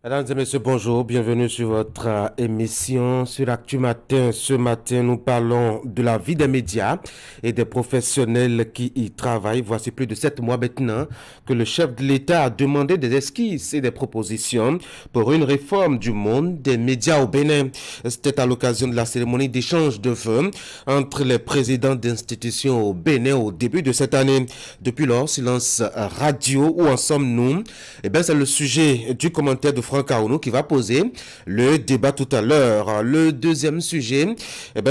Mesdames et messieurs, bonjour, bienvenue sur votre émission sur Actu Matin. Ce matin, nous parlons de la vie des médias et des professionnels qui y travaillent. Voici plus de 7 mois maintenant que le chef de l'État a demandé des esquisses et des propositions pour une réforme du monde des médias au Bénin. C'était à l'occasion de la cérémonie d'échange de vœux entre les présidents d'institutions au Bénin au début de cette année. Depuis lors, silence radio, où en sommes-nous? Eh bien, c'est le sujet du commentaire de Franck Aounou qui va poser le débat tout à l'heure. Le deuxième sujet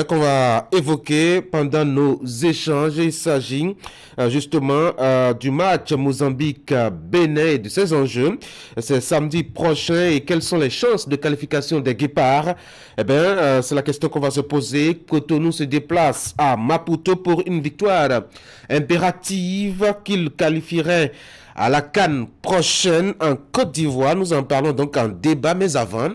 qu'on va évoquer pendant nos échanges, il s'agit justement du match Mozambique-Bénin et de ses enjeux. C'est samedi prochain et quelles sont les chances de qualification des Guépards? C'est la question qu'on va se poser. Cotonou se déplace à Maputo pour une victoire impérative qu'il qualifierait à la CAN prochaine en Côte d'Ivoire. Nous en parlons donc en débat, mais avant,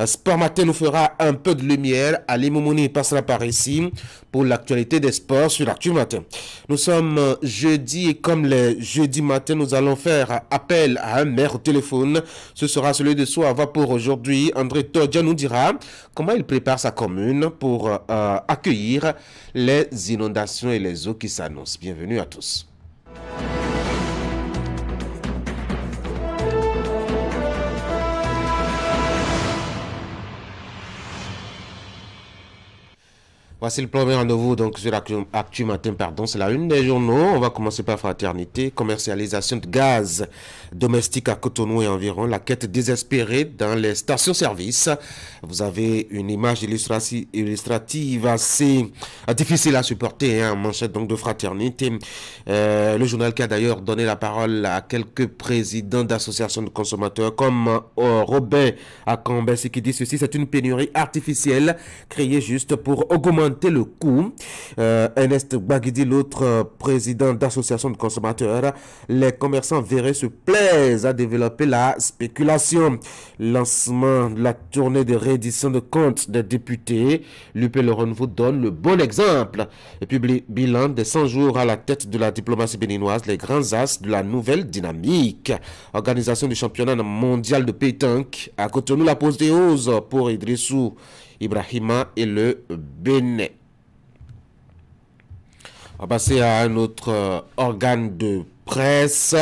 Sport Matin nous fera un peu de lumière. Ali Moumouni passera par ici pour l'actualité des sports sur Actu Matin. Nous sommes jeudi et comme les jeudis matins, nous allons faire appel à un maire au téléphone. Ce sera celui de Soava pour aujourd'hui. André Todja nous dira comment il prépare sa commune pour accueillir les inondations et les eaux qui s'annoncent. Bienvenue à tous. Voici le premier rendez-vous donc sur Actu Matin, pardon, c'est la une des journaux. On va commencer par Fraternité, commercialisation de gaz domestique à Cotonou et environ, la quête désespérée dans les stations-service. Vous avez une image illustrative assez difficile à supporter, hein, manchette donc de Fraternité. Le journal qui a d'ailleurs donné la parole à quelques présidents d'associations de consommateurs comme Robert Akambessi qui dit ceci: c'est une pénurie artificielle créée juste pour augmenter le coût. Ernest Bagidi, l'autre président d'association de consommateurs, les commerçants verraient se plaisent à développer la spéculation. Lancement de la tournée de réédition de comptes des députés, l'UP Le Renouveau donne le bon exemple. Et puis bilan des 100 jours à la tête de la diplomatie béninoise, les grands as de la nouvelle dynamique. Organisation du championnat mondial de pétanque à Cotonou, la pose des oses pour Idrissou Ibrahima et le Bénin. On va passer à un autre organe de presse,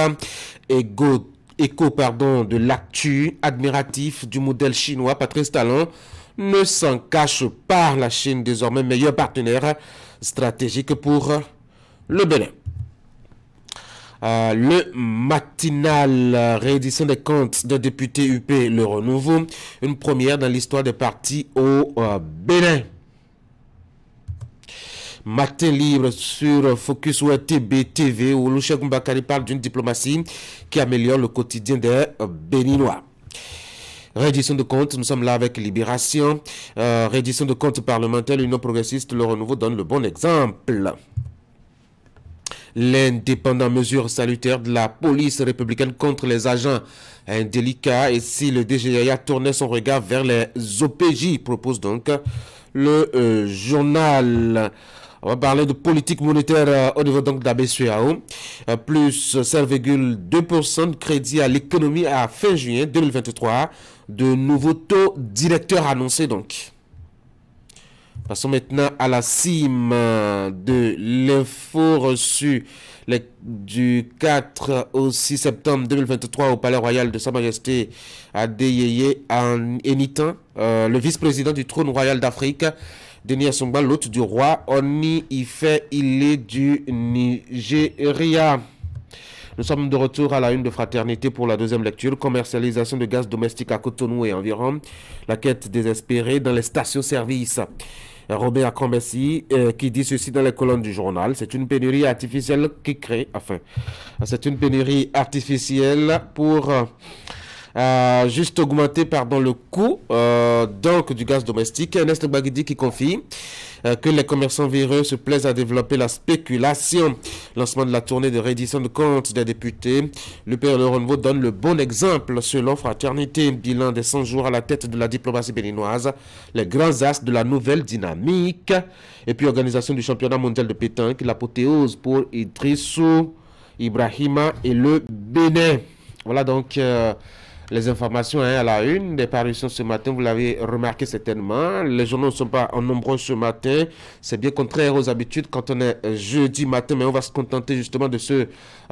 écho de l'actu admiratif du modèle chinois. Patrice Talon ne s'en cache pas, la Chine désormais meilleur partenaire stratégique pour le Bénin. Le matinal, réédition des comptes des députés UP Le Renouveau, une première dans l'histoire des partis au Bénin. Matin libre sur Focus Web TV où Louchek Mbakari parle d'une diplomatie qui améliore le quotidien des Béninois. Reddition de comptes, nous sommes là avec Libération. Reddition de comptes parlementaire, l'Union progressiste, Le Renouveau donne le bon exemple. L'indépendant, mesure salutaire de la police républicaine contre les agents indélicats. Et si le DGIA tournait son regard vers les OPJ, propose donc le journal. On va parler de politique monétaire au niveau donc de la BCEAO. Plus 7,2% de crédit à l'économie à fin juin 2023. De nouveaux taux directeurs annoncés donc. Passons maintenant à la cime de l'info reçue du 4 au 6 septembre 2023 au Palais Royal de Sa Majesté Adeyeye Enitan, le vice-président du trône royal d'Afrique, Denis Assongba, l'hôte du roi Oni Ife Ile du Nigeria. Nous sommes de retour à la une de Fraternité pour la deuxième lecture. Commercialisation de gaz domestique à Cotonou et environ. La quête désespérée dans les stations-service. Robert Akambessi qui dit ceci dans les colonnes du journal. C'est une pénurie artificielle qui crée, c'est une pénurie artificielle pour juste augmenter le coût donc du gaz domestique. Ernest Bagidi qui confie que les commerçants véreux se plaisent à développer la spéculation. Lancement de la tournée de réédition de comptes des députés. Le père Le Renouveau donne le bon exemple selon Fraternité. Bilan des 100 jours à la tête de la diplomatie béninoise. Les grands as de la nouvelle dynamique. Et puis organisation du championnat mondial de pétanque. L'apothéose pour Idrissou Ibrahima et le Bénin. Voilà donc les informations à la une des parutions ce matin, vous l'avez remarqué certainement. Les journaux ne sont pas en nombreux ce matin. C'est bien contraire aux habitudes quand on est jeudi matin, mais on va se contenter justement de ce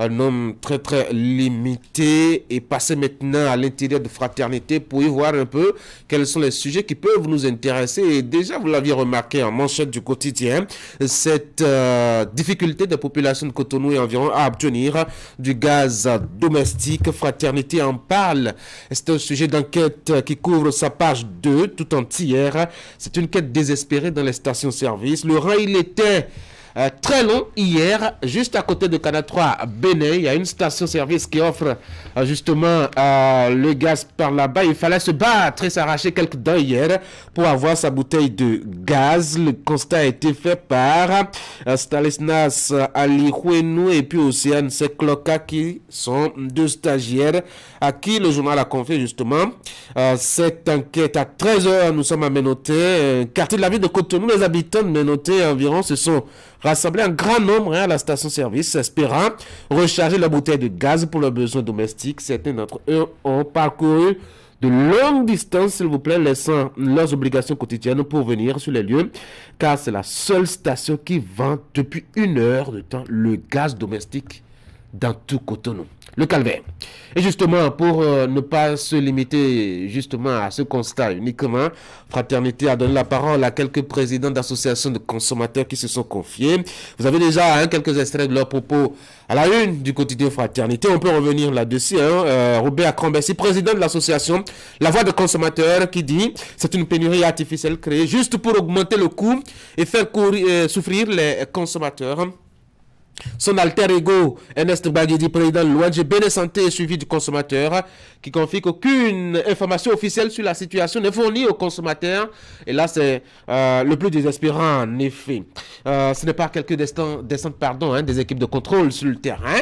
nombre très très limité et passer maintenant à l'intérieur de Fraternité pour y voir un peu quels sont les sujets qui peuvent nous intéresser. Et déjà, vous l'aviez remarqué en manchette du quotidien, cette difficulté des populations de Cotonou et environ à obtenir du gaz domestique. Fraternité en parle. C'est un sujet d'enquête qui couvre sa page 2 tout entière. C'est une quête désespérée dans les stations-service. Le rang, il était très long hier, juste à côté de Canal 3 Bénin. Il y a une station-service qui offre justement le gaz par là-bas. Il fallait se battre et s'arracher quelques dents hier pour avoir sa bouteille de gaz. Le constat a été fait par Stanislas Alihuenou et puis Océane Sekloka, qui sont deux stagiaires à qui le journal a confié justement cette enquête. À 13 h, nous sommes à Ménoté, quartier de la ville de Cotonou. Les habitants de Ménoté environ se sont rassemblés en grand nombre à la station-service, espérant recharger la bouteille de gaz pour leurs besoins domestiques. Certains d'entre eux ont parcouru de longues distances, s'il vous plaît, laissant leurs obligations quotidiennes pour venir sur les lieux, car c'est la seule station qui vend depuis 1 heure de temps le gaz domestique dans tout Cotonou. Le calvaire. Et justement, pour ne pas se limiter justement à ce constat uniquement, Fraternité a donné la parole à quelques présidents d'associations de consommateurs qui se sont confiés. Vous avez déjà quelques extraits de leurs propos à la une du quotidien Fraternité. On peut revenir là-dessus. Robert Crombessi, président de l'association La Voix des consommateurs, qui dit c'est une pénurie artificielle créée juste pour augmenter le coût et faire souffrir les consommateurs. Son alter ego, Ernest Bagidi, président de l'ONG Bénin Santé et suivi du consommateur, qui confie qu'aucune information officielle sur la situation n'est fournie aux consommateurs. Et là, c'est le plus désespérant, en effet. Ce n'est pas quelques descentes des équipes de contrôle sur le terrain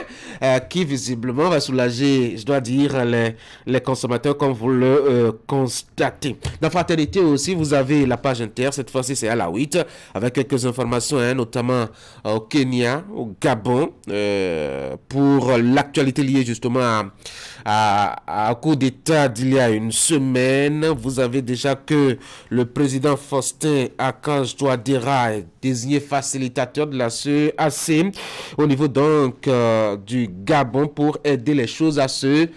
qui, visiblement, va soulager, je dois dire, les consommateurs, comme vous le constatez. Dans Fraternité aussi, vous avez la page inter. Cette fois-ci, c'est à la 8, avec quelques informations, notamment au Kenya, au Gabon, pour l'actualité liée justement à coup d'état d'il y a une semaine. Vous avez déjà que le président Faustin Archange Touadéra est désigné facilitateur de la CEAC au niveau donc du Gabon pour aider les choses à se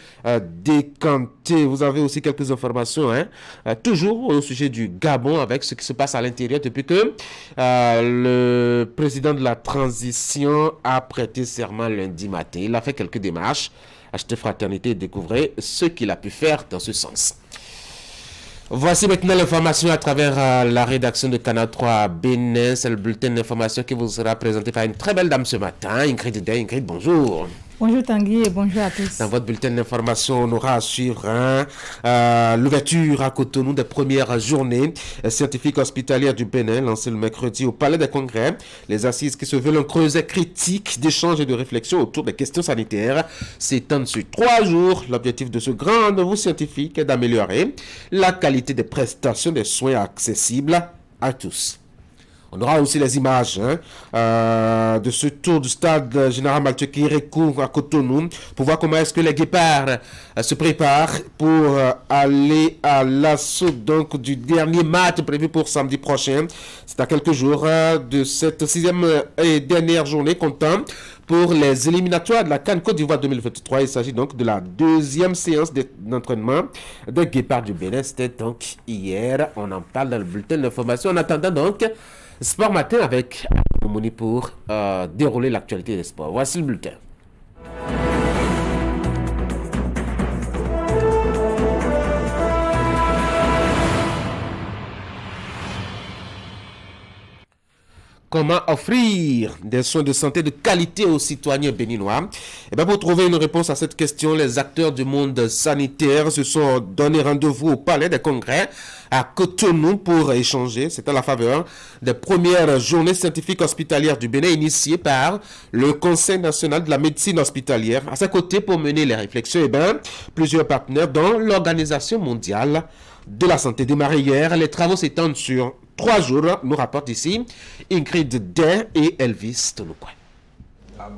décanter. Vous avez aussi quelques informations toujours au sujet du Gabon avec ce qui se passe à l'intérieur depuis que le président de la transition a prêté serment lundi matin. Il a fait quelques démarches. Achetez Fraternité et découvrez ce qu'il a pu faire dans ce sens. Voici maintenant l'information à travers la rédaction de Canal 3 Bénin. C'est le bulletin d'information qui vous sera présenté par une très belle dame ce matin, Ingrid Day. Ingrid, bonjour. Bonjour Tanguy et bonjour à tous. Dans votre bulletin d'information, on aura à suivre l'ouverture à Cotonou des premières journées scientifiques hospitalières du Bénin, lancées le mercredi au Palais des Congrès. Les assises qui se veulent un creuset critique d'échange et de réflexion autour des questions sanitaires s'étendent sur 3 jours. L'objectif de ce grand rendez-vous scientifique est d'améliorer la qualité des prestations des soins accessibles à tous. On aura aussi les images de ce tour du stade Général Mathieu Kérékou à Cotonou pour voir comment est-ce que les guépards se préparent pour aller à l'assaut donc du dernier match prévu pour samedi prochain. C'est à quelques jours de cette 6e et dernière journée comptant pour les éliminatoires de la CAN Côte d'Ivoire 2023. Il s'agit donc de la 2e séance d'entraînement de guépards du Bénin. C'était donc hier. On en parle dans le bulletin d'information. En attendant donc Sport Matin avec Moni pour dérouler l'actualité des sports. Voici le bulletin. Comment offrir des soins de santé de qualité aux citoyens béninois? Et bien, pour trouver une réponse à cette question, les acteurs du monde sanitaire se sont donné rendez-vous au Palais des Congrès à Cotonou pour échanger. C'est à la faveur des premières journées scientifiques hospitalières du Bénin initiées par le Conseil national de la médecine hospitalière. À ses côtés, pour mener les réflexions, et bien, plusieurs partenaires dont l'Organisation mondiale de la santé. Démarré hier, les travaux s'étendent sur 3 jours, nous rapporte ici Ingrid Day et Elvis Tonokwe.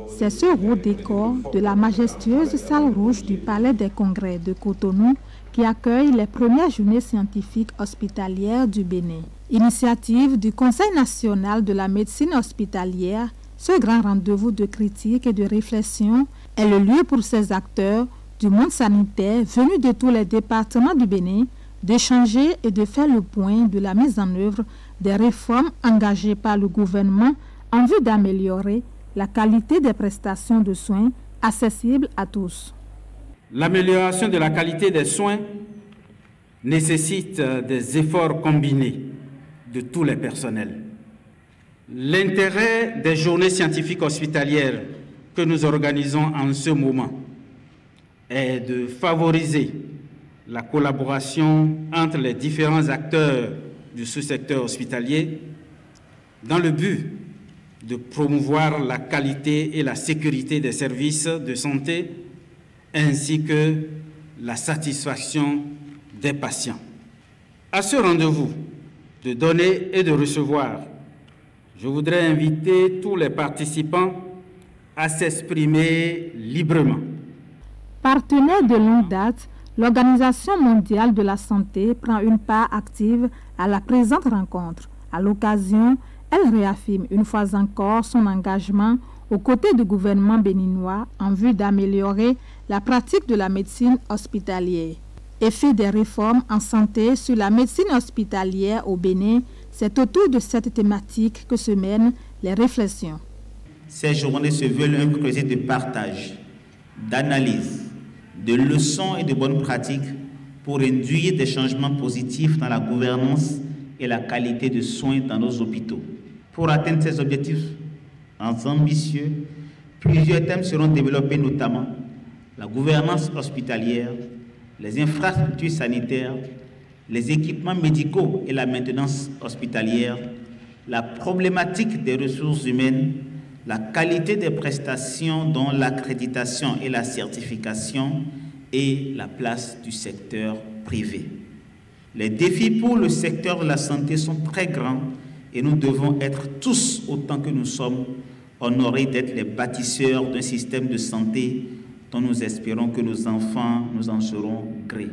C'est ce haut décor de la majestueuse salle rouge du Palais des Congrès de Cotonou qui accueille les premières journées scientifiques hospitalières du Bénin. Initiative du Conseil national de la médecine hospitalière, ce grand rendez-vous de critique et de réflexion est le lieu pour ces acteurs du monde sanitaire venus de tous les départements du Bénin d'échanger et de faire le point de la mise en œuvre des réformes engagées par le gouvernement en vue d'améliorer la qualité des prestations de soins accessibles à tous. L'amélioration de la qualité des soins nécessite des efforts combinés de tous les personnels. L'intérêt des journées scientifiques hospitalières que nous organisons en ce moment est de favoriser la collaboration entre les différents acteurs du sous-secteur hospitalier dans le but de promouvoir la qualité et la sécurité des services de santé ainsi que la satisfaction des patients. À ce rendez-vous de donner et de recevoir, je voudrais inviter tous les participants à s'exprimer librement. Partenaire de longue date, l'Organisation mondiale de la santé prend une part active à la présente rencontre. À l'occasion, elle réaffirme une fois encore son engagement aux côtés du gouvernement béninois en vue d'améliorer la pratique de la médecine hospitalière. Effet des réformes en santé sur la médecine hospitalière au Bénin, c'est autour de cette thématique que se mènent les réflexions. Ces journées se veulent un creuset de partage, d'analyse, de leçons et de bonnes pratiques pour induire des changements positifs dans la gouvernance et la qualité de soins dans nos hôpitaux. Pour atteindre ces objectifs ambitieux, plusieurs thèmes seront développés, notamment la gouvernance hospitalière, les infrastructures sanitaires, les équipements médicaux et la maintenance hospitalière, la problématique des ressources humaines, la qualité des prestations dont l'accréditation et la certification et la place du secteur privé. Les défis pour le secteur de la santé sont très grands et nous devons être tous, autant que nous sommes, honorés d'être les bâtisseurs d'un système de santé dont nous espérons que nos enfants nous en seront gré.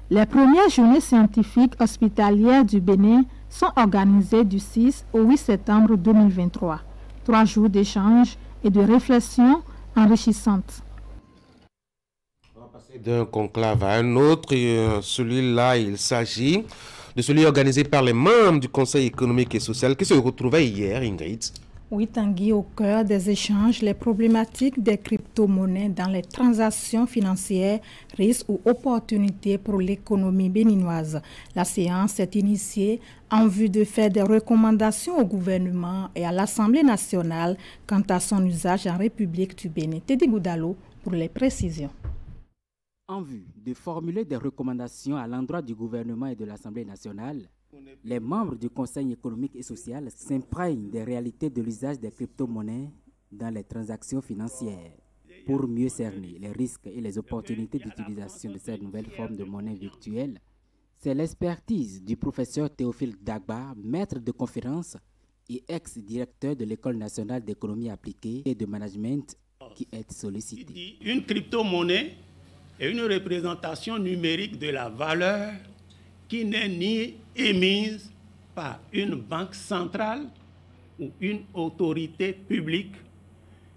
Les premières journées scientifiques hospitalières du Bénin sont organisées du 6 au 8 septembre 2023. 3 jours d'échanges et de réflexions enrichissantes. On va passer d'un conclave à un autre. Celui-là, il s'agit de celui organisé par les membres du Conseil économique et social qui se retrouvaient hier, Ingrid. Oui, Tanguy, au cœur des échanges, les problématiques des crypto-monnaies dans les transactions financières, risques ou opportunités pour l'économie béninoise. La séance est initiée en vue de faire des recommandations au gouvernement et à l'Assemblée nationale quant à son usage en République du Bénin. Teddy Goudalo pour les précisions. En vue de formuler des recommandations à l'endroit du gouvernement et de l'Assemblée nationale, les membres du Conseil économique et social s'imprègnent des réalités de l'usage des crypto-monnaies dans les transactions financières pour mieux cerner les risques et les opportunités d'utilisation de cette nouvelle forme de monnaie virtuelle. C'est l'expertise du professeur Théophile Dagba, maître de conférence et ex-directeur de l'École nationale d'économie appliquée et de management qui est sollicité. Une crypto-monnaie est une représentation numérique de la valeur qui n'est ni émise par une banque centrale ou une autorité publique,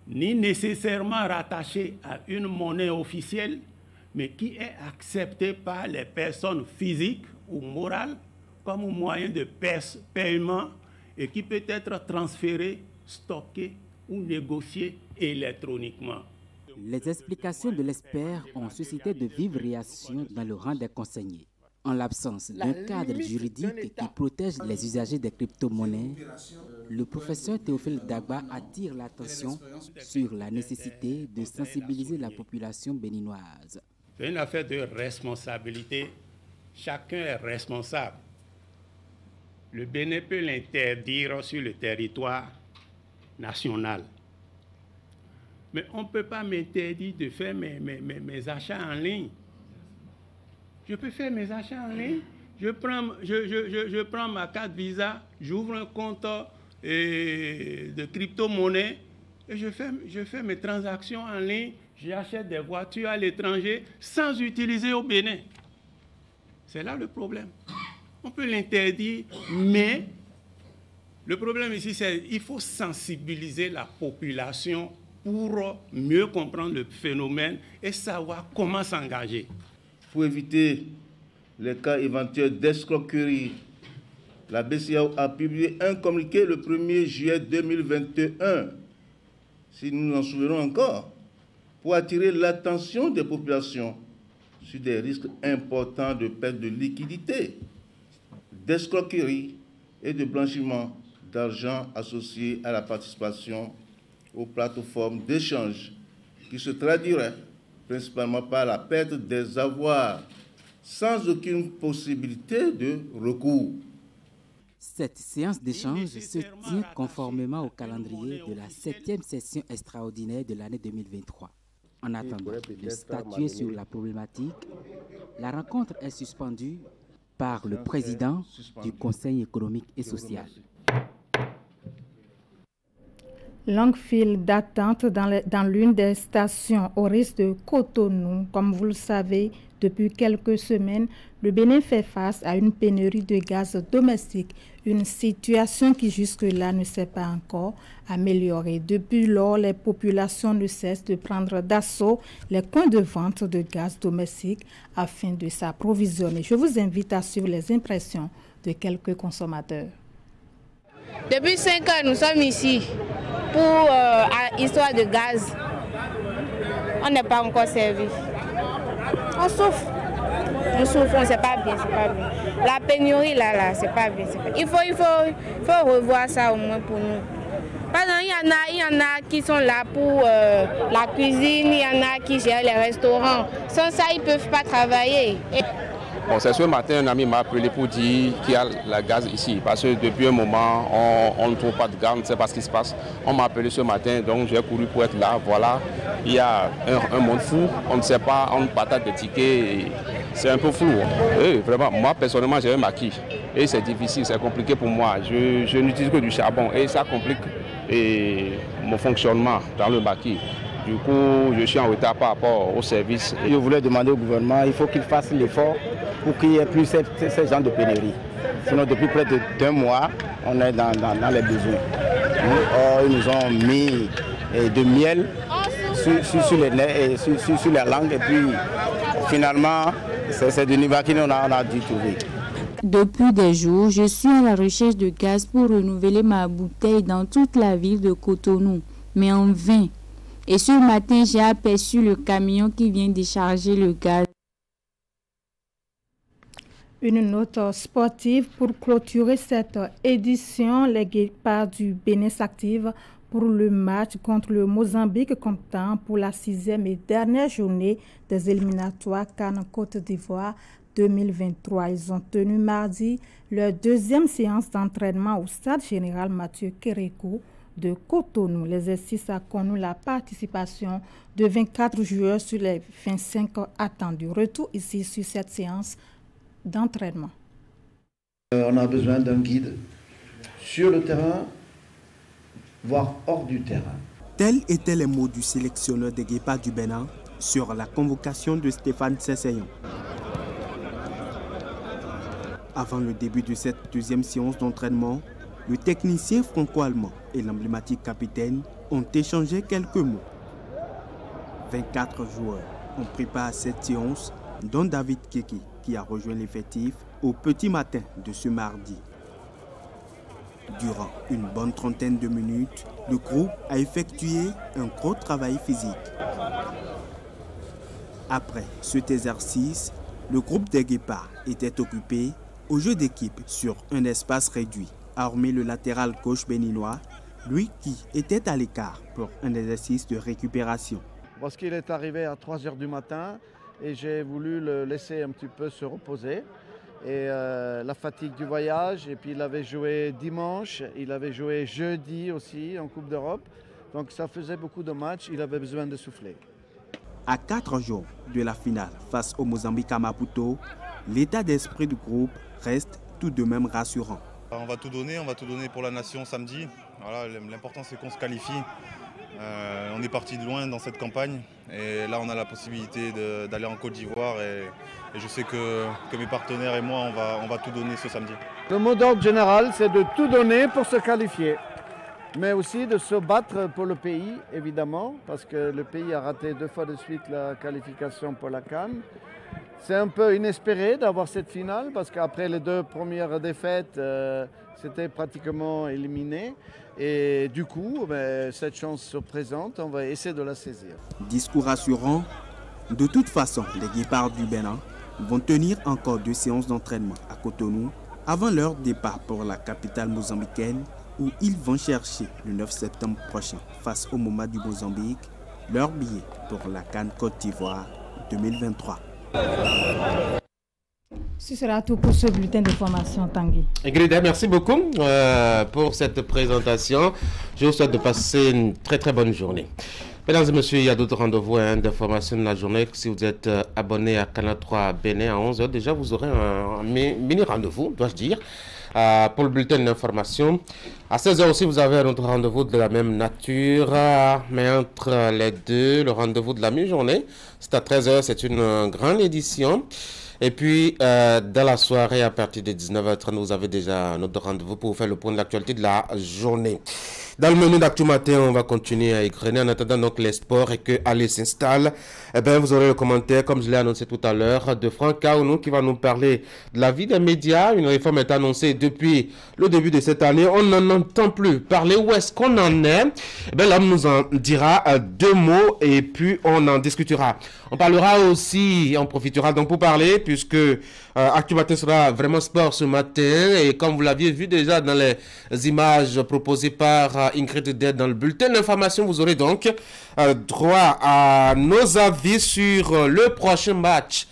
ni nécessairement rattachée à une monnaie officielle, mais qui est acceptée par les personnes physiques ou morales comme moyen de paiement et qui peut être transférée, stockée ou négociée électroniquement. Les explications de l'expert ont suscité de vives réactions dans le rang des conseillers. En l'absence d'un cadre juridique qui protège les usagers des crypto-monnaies, le professeur Théophile Dagba attire l'attention sur la nécessité de sensibiliser la population béninoise. C'est une affaire de responsabilité. Chacun est responsable. Le Bénin peut l'interdire sur le territoire national. Mais on ne peut pas m'interdire de faire mes achats en ligne. Je peux faire mes achats en ligne. Je prends ma carte Visa, j'ouvre un compte de crypto-monnaie et je fais mes transactions en ligne, j'achète des voitures à l'étranger sans utiliser au Bénin. C'est là le problème. On peut l'interdire, mais le problème ici, c'est qu'il faut sensibiliser la population pour mieux comprendre le phénomène et savoir comment s'engager. Pour éviter les cas éventuels d'escroquerie, la BCEAO a publié un communiqué le 1er juillet 2021, si nous nous en souvenons encore, pour attirer l'attention des populations sur des risques importants de perte de liquidité, d'escroquerie et de blanchiment d'argent associés à la participation aux plateformes d'échange qui se traduirait principalement par la perte des avoirs sans aucune possibilité de recours. Cette séance d'échange se tient conformément au calendrier de la 7e session extraordinaire de l'année 2023. En attendant de statuer sur la problématique, la rencontre est suspendue par le président du Conseil économique et social. Longue file d'attente dans l'une des stations au risque de Cotonou. Comme vous le savez, depuis quelques semaines, le Bénin fait face à une pénurie de gaz domestique, une situation qui jusque-là ne s'est pas encore améliorée. Depuis lors, les populations ne cessent de prendre d'assaut les points de vente de gaz domestique afin de s'approvisionner. Je vous invite à suivre les impressions de quelques consommateurs. Depuis 5 ans, nous sommes ici pour histoire de gaz. On n'est pas encore servi. On souffre. On souffre, on ne sait pas bien, c'est pas bien. La pénurie là, c'est pas bien. Il faut revoir ça au moins pour nous. Par exemple, il y en a qui sont là pour la cuisine, il y en a qui gèrent les restaurants. Sans ça, ils ne peuvent pas travailler. Bon, c'est ce matin, un ami m'a appelé pour dire qu'il y a la gaz ici. Parce que depuis un moment, on ne trouve pas de gaz, on ne sait pas ce qui se passe. On m'a appelé ce matin, donc j'ai couru pour être là. Voilà, il y a un monde fou, on ne sait pas, on partage des tickets. C'est un peu flou. Et vraiment, moi personnellement, j'ai un maquis. Et c'est difficile, c'est compliqué pour moi. Je n'utilise que du charbon et ça complique mon fonctionnement dans le maquis. Du coup, je suis en retard par rapport au service. Je voulais demander au gouvernement, il faut qu'il fasse l'effort pour qu'il n'y ait plus ces gens de pénurie. Sinon, depuis près d'1 mois, on est dans les besoins. Ils nous ont mis de miel sur les nez et sur la langue. Et puis, finalement, c'est de Nivaki qu'on a dû trouver. Depuis des jours, je suis à la recherche de gaz pour renouveler ma bouteille dans toute la ville de Cotonou, mais en vain. Et ce matin, j'ai aperçu le camion qui vient décharger le gaz. Une note sportive pour clôturer cette édition. Les Guépards du Bénin s'activent pour le match contre le Mozambique, comptant pour la 6e et dernière journée des éliminatoires CAN Côte d'Ivoire 2023. Ils ont tenu mardi leur 2e séance d'entraînement au stade général Mathieu Kérékou de Cotonou. L'exercice a connu la participation de 24 joueurs sur les 25 attendus. Retour ici sur cette séance d'entraînement. On a besoin d'un guide sur le terrain, voire hors du terrain. Tels étaient les mots du sélectionneur des Guépards du Bénin sur la convocation de Stéphane Sesseyon. Avant le début de cette 2e séance d'entraînement, le technicien franco-allemand et l'emblématique capitaine ont échangé quelques mots. 24 joueurs ont pris part à cette séance, dont David Keki, qui a rejoint l'effectif au petit matin de ce mardi. Durant une bonne trentaine de minutes, le groupe a effectué un gros travail physique. Après cet exercice, le groupe des Guépards était occupé au jeu d'équipe sur un espace réduit, hormis le latéral gauche béninois, lui qui était à l'écart pour un exercice de récupération. Parce qu'il est arrivé à 3 h du matin et j'ai voulu le laisser un petit peu se reposer. Et la fatigue du voyage, et puis il avait joué dimanche, il avait joué jeudi aussi en Coupe d'Europe. Donc ça faisait beaucoup de matchs, il avait besoin de souffler. À 4 jours de la finale face au Mozambique à Maputo, l'état d'esprit du groupe reste tout de même rassurant. On va tout donner pour la nation samedi. Voilà, l'important c'est qu'on se qualifie On est parti de loin dans cette campagne et là on a la possibilité d'aller en Côte d'Ivoire et je sais que mes partenaires et moi on va tout donner ce samedi. Le mot d'ordre général, c'est de tout donner pour se qualifier, mais aussi de se battre pour le pays, évidemment, parce que le pays a raté 2 fois de suite la qualification pour la CAN. C'est un peu inespéré d'avoir cette finale, parce qu'après les 2 premières défaites, c'était pratiquement éliminé. Et du coup, cette chance se présente, on va essayer de la saisir. Discours rassurant. De toute façon, les Guépards du Bénin vont tenir encore 2 séances d'entraînement à Cotonou avant leur départ pour la capitale mozambicaine où ils vont chercher le 9 septembre prochain face au MoMA du Mozambique leur billet pour la CAN Côte d'Ivoire 2023. Ce sera tout pour ce bulletin d'information, Tanguy. Ingrid, merci beaucoup pour cette présentation. Je vous souhaite de passer une très très bonne journée. Mesdames et messieurs, il y a d'autres rendez-vous d'information de la journée. Si vous êtes abonné à Canal 3 Bénin à 11h, déjà vous aurez un mini rendez-vous, dois-je dire, pour le bulletin d'information. À 16h aussi, vous avez un autre rendez-vous de la même nature, mais entre les deux, le rendez-vous de la mi-journée, c'est à 13h, c'est une grande édition. Et puis, dans la soirée, à partir de 19h30, vous avez déjà notre rendez-vous pour vous faire le point de l'actualité de la journée. Dans le menu d'Actu Matin, on va continuer à égrener en attendant donc les sports et que Ali s'installe. Eh bien, vous aurez le commentaire, comme je l'ai annoncé tout à l'heure, de Franck Kaounou qui va nous parler de la vie des médias. Une réforme est annoncée depuis le début de cette année. On n'en entend plus parler. Où est-ce qu'on en est? Eh bien, l'homme nous en dira 2 mots et puis on en discutera. On parlera aussi, on profitera donc pour parler, puisque Actu Matin sera vraiment sport ce matin. Et comme vous l'aviez vu déjà dans les images proposées par Ingrid Dead dans le bulletin d'information, vous aurez donc droit à nos avis sur le prochain match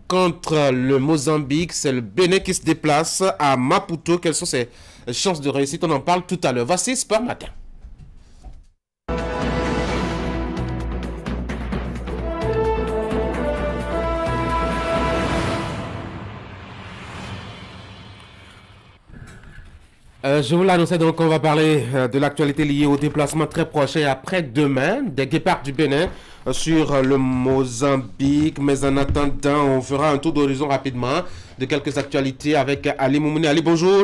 contre le Mozambique. C'est le Bénin qui se déplace à Maputo. Quelles sont ses chances de réussite? On en parle tout à l'heure. Voici Sport Matin. Je vous l'annonçais, donc on va parler de l'actualité liée au déplacement très prochain après-demain des Guépards du Bénin sur le Mozambique. Mais en attendant, on fera un tour d'horizon rapidement de quelques actualités avec Ali Moumouni. Ali, bonjour.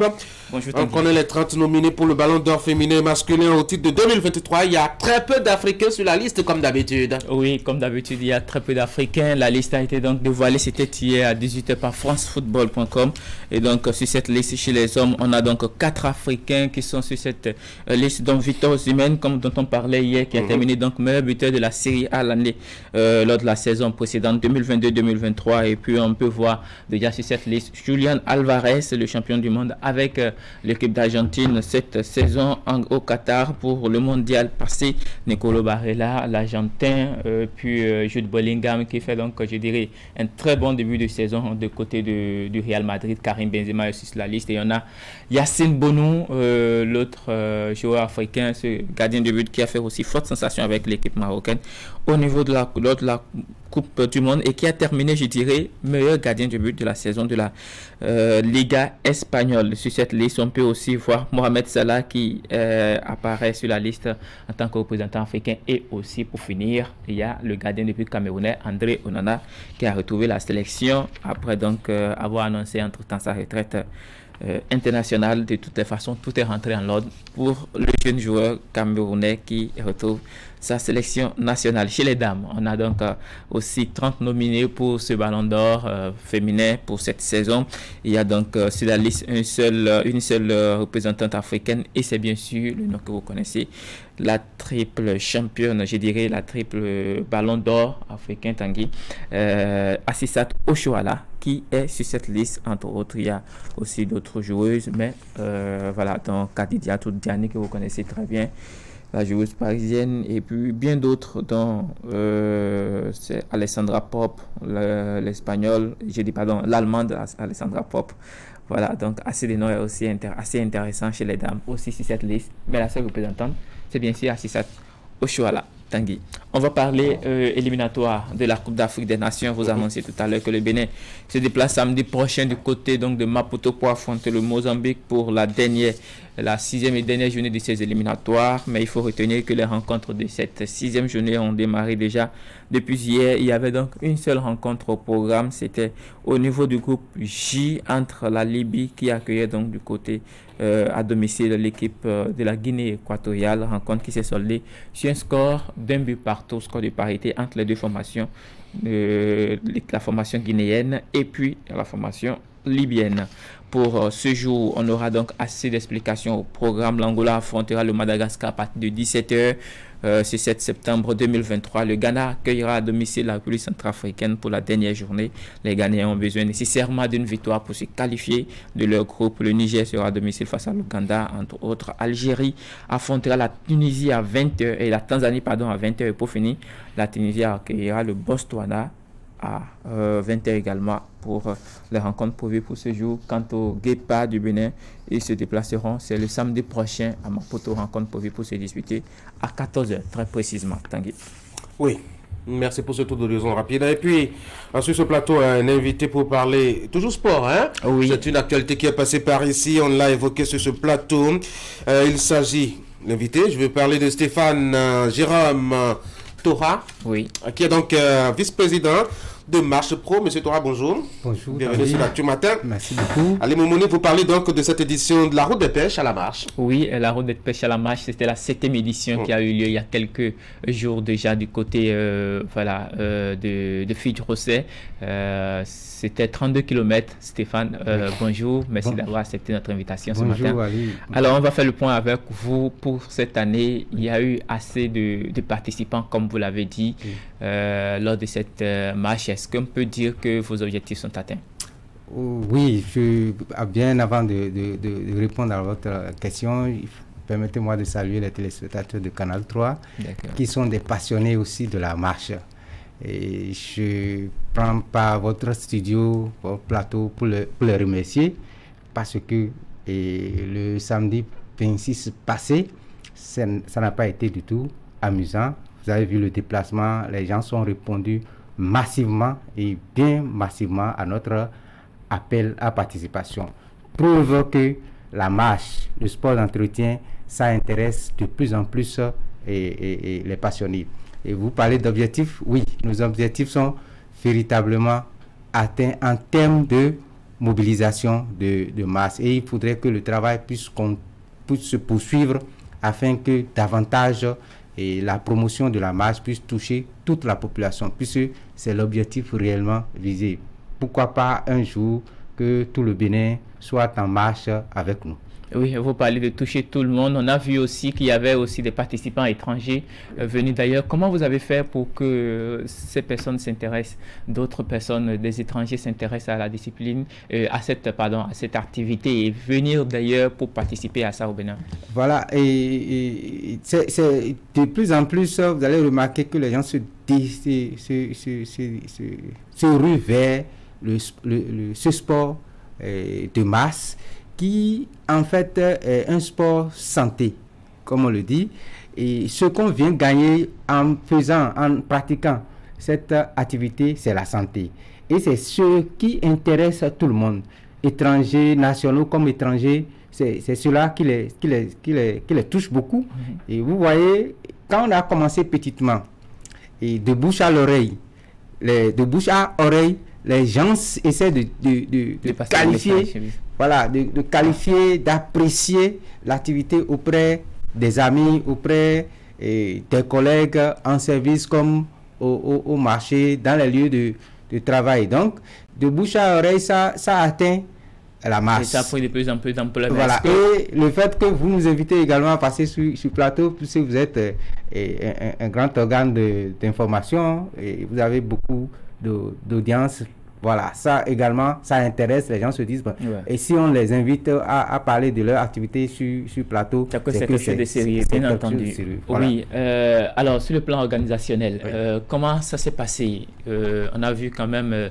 Bonjour. On connaît les 30 nominés pour le Ballon d'Or féminin et masculin au titre de 2023. Il y a très peu d'Africains sur la liste comme d'habitude. Oui, comme d'habitude, il y a très peu d'Africains. La liste a été donc dévoilée, c'était hier à 18h par francefootball.com. Et donc, sur cette liste chez les hommes, on a donc 4 Africains qui sont sur cette liste, dont Victor Osimhen, comme dont on parlait hier, qui a terminé donc meilleur buteur de la Série A l'année lors de la saison précédente 2022-2023. Et puis, on peut voir déjà sur cette liste Julian Alvarez, le champion du monde avec l'équipe d'Argentine cette saison au Qatar pour le mondial passé. Nicolo Barella, l'Argentin, puis Jude Bellingham qui fait donc, je dirais, un très bon début de saison de côté du Real Madrid. Karim Benzema est sur la liste et il y en a Yacine Bonou, l'autre joueur africain, ce gardien de but qui a fait aussi forte sensation avec l'équipe marocaine au niveau de la Coupe du Monde et qui a terminé, je dirais, meilleur gardien de but de la saison de la Liga espagnole. Sur cette liste, on peut aussi voir Mohamed Salah qui apparaît sur la liste en tant que représentant africain. Et aussi, pour finir, il y a le gardien de but camerounais, André Onana, qui a retrouvé la sélection après donc avoir annoncé entre-temps sa retraite internationale. De toutes les façons, tout est rentré en ordre pour le jeune joueur camerounais qui retrouve sa sélection nationale. Chez les dames, on a donc aussi 30 nominés pour ce Ballon d'Or féminin pour cette saison. Il y a donc sur la liste une seule représentante africaine et c'est bien sûr le nom que vous connaissez, la triple championne, je dirais la triple Ballon d'Or africain Tanguy, Assissat Oshoala, qui est sur cette liste. Entre autres, il y a aussi d'autres joueuses, mais voilà, donc Kadidia Toudiani que vous connaissez très bien, la joueuse parisienne, et puis bien d'autres dont c'est Alessandra Pop, l'espagnol, l'allemande Alessandra Pop. Voilà, donc assez de noms aussi assez intéressants chez les dames aussi sur cette liste. Mais la seule représentante, c'est bien sûr Assissat Oshoala. Tanguy. On va parler éliminatoire de la Coupe d'Afrique des Nations. Vous annoncez tout à l'heure que le Bénin se déplace samedi prochain du côté donc, de Maputo pour affronter le Mozambique pour la 6e et dernière journée de ces éliminatoires. Mais il faut retenir que les rencontres de cette 6e journée ont démarré déjà depuis hier. Il y avait donc une seule rencontre au programme. C'était au niveau du groupe J entre la Libye qui accueillait donc du côté à domicile l'équipe de la Guinée équatoriale. Rencontre qui s'est soldée sur un score d'un but partout, score de parité entre les deux formations, la formation guinéenne et puis la formation libyenne. Pour ce jour, on aura donc assez d'explications au programme. L'Angola affrontera le Madagascar à partir de 17h. Ce 7 septembre 2023, le Ghana accueillera à domicile la République centrafricaine pour la dernière journée. Les Ghanéens ont besoin nécessairement d'une victoire pour se qualifier de leur groupe. Le Niger sera à domicile face à l'Ouganda, entre autres. Algérie affrontera la Tunisie à 20h et la Tanzanie à 20h. Et pour finir, la Tunisie accueillera le Botswana à 20h également pour les rencontres prévues pour ce jour. Quant au Guépa du Bénin, ils se déplaceront, c'est le samedi prochain à Maputo, rencontre prévue pour se disputer à 14h, très précisément. Tanguy. Oui, merci pour ce tour d'horizon rapide. Et puis, sur ce plateau, un invité pour parler, toujours sport, hein? Oui. C'est une actualité qui est passée par ici, on l'a évoqué sur ce plateau. Il s'agit, l'invité, je vais parler de Stéphane Jérôme Tora, oui, qui est donc vice-président de Marche Pro. Monsieur Tora, bonjour. Bonjour. Bienvenue sur l'Actu Matin. Merci beaucoup. Allez, Momoni, vous parlez donc de cette édition de la Route des Pêches à la Marche. Oui, la Route des Pêches à la Marche, c'était la 7e édition qui a eu lieu il y a quelques jours déjà du côté de Fidj-Rosset. C'était 32 km. Stéphane, bonjour. Merci d'avoir accepté notre invitation ce matin. Ali. Alors, on va faire le point avec vous. Pour cette année, il y a eu assez de participants, comme vous l'avez dit, lors de cette marche. Est-ce qu'on peut dire que vos objectifs sont atteints? Oui, bien avant de répondre à votre question, permettez-moi de saluer les téléspectateurs de Canal 3 qui sont des passionnés aussi de la marche. Et je prends par votre studio, votre plateau pour les remercier parce que le samedi 26 passé, ça n'a pas été du tout amusant. Vous avez vu le déplacement, les gens sont répondus massivement et bien massivement à notre appel à participation. Preuve que la marche, le sport d'entretien, ça intéresse de plus en plus et les passionnés. Et vous parlez d'objectifs, oui, nos objectifs sont véritablement atteints en termes de mobilisation de masse. Et il faudrait que le travail puisse se poursuivre afin que davantage la promotion de la marche puisse toucher toute la population, puisque c'est l'objectif réellement visé. Pourquoi pas un jour que tout le Bénin soit en marche avec nous. Oui, vous parlez de toucher tout le monde. On a vu aussi qu'il y avait aussi des participants étrangers venus d'ailleurs. Comment vous avez fait pour que ces personnes s'intéressent, d'autres personnes, des étrangers s'intéressent à la discipline, à cette activité et venir d'ailleurs pour participer à ça au Bénin? Voilà, et c'est de plus en plus, vous allez remarquer que les gens se ruent vers ce sport de masse qui en fait est un sport santé, comme on le dit, et ce qu'on vient gagner en pratiquant cette activité, c'est la santé. Et c'est ce qui intéresse tout le monde, étrangers, nationaux comme étrangers, c'est cela qui les touche beaucoup. Et vous voyez, quand on a commencé petitement, et de bouche à l'oreille, les gens essaient de qualifier, de qualifier, d'apprécier l'activité auprès des amis, auprès des collègues en service comme au marché, dans les lieux de travail. Donc, de bouche à oreille, ça atteint la masse. Et ça prend de plus en plus d'ampleur. Voilà. Et le fait que vous nous invitez également à passer sur le plateau, puisque vous êtes un grand organe d'information et vous avez beaucoup d'audience. Voilà, ça également, ça intéresse, les gens se disent, bon, et si on les invite à parler de leur activité sur le plateau, c'est quelque chose de sérieux, bien entendu. Voilà. Oui, alors sur le plan organisationnel, comment ça s'est passé? On a vu quand même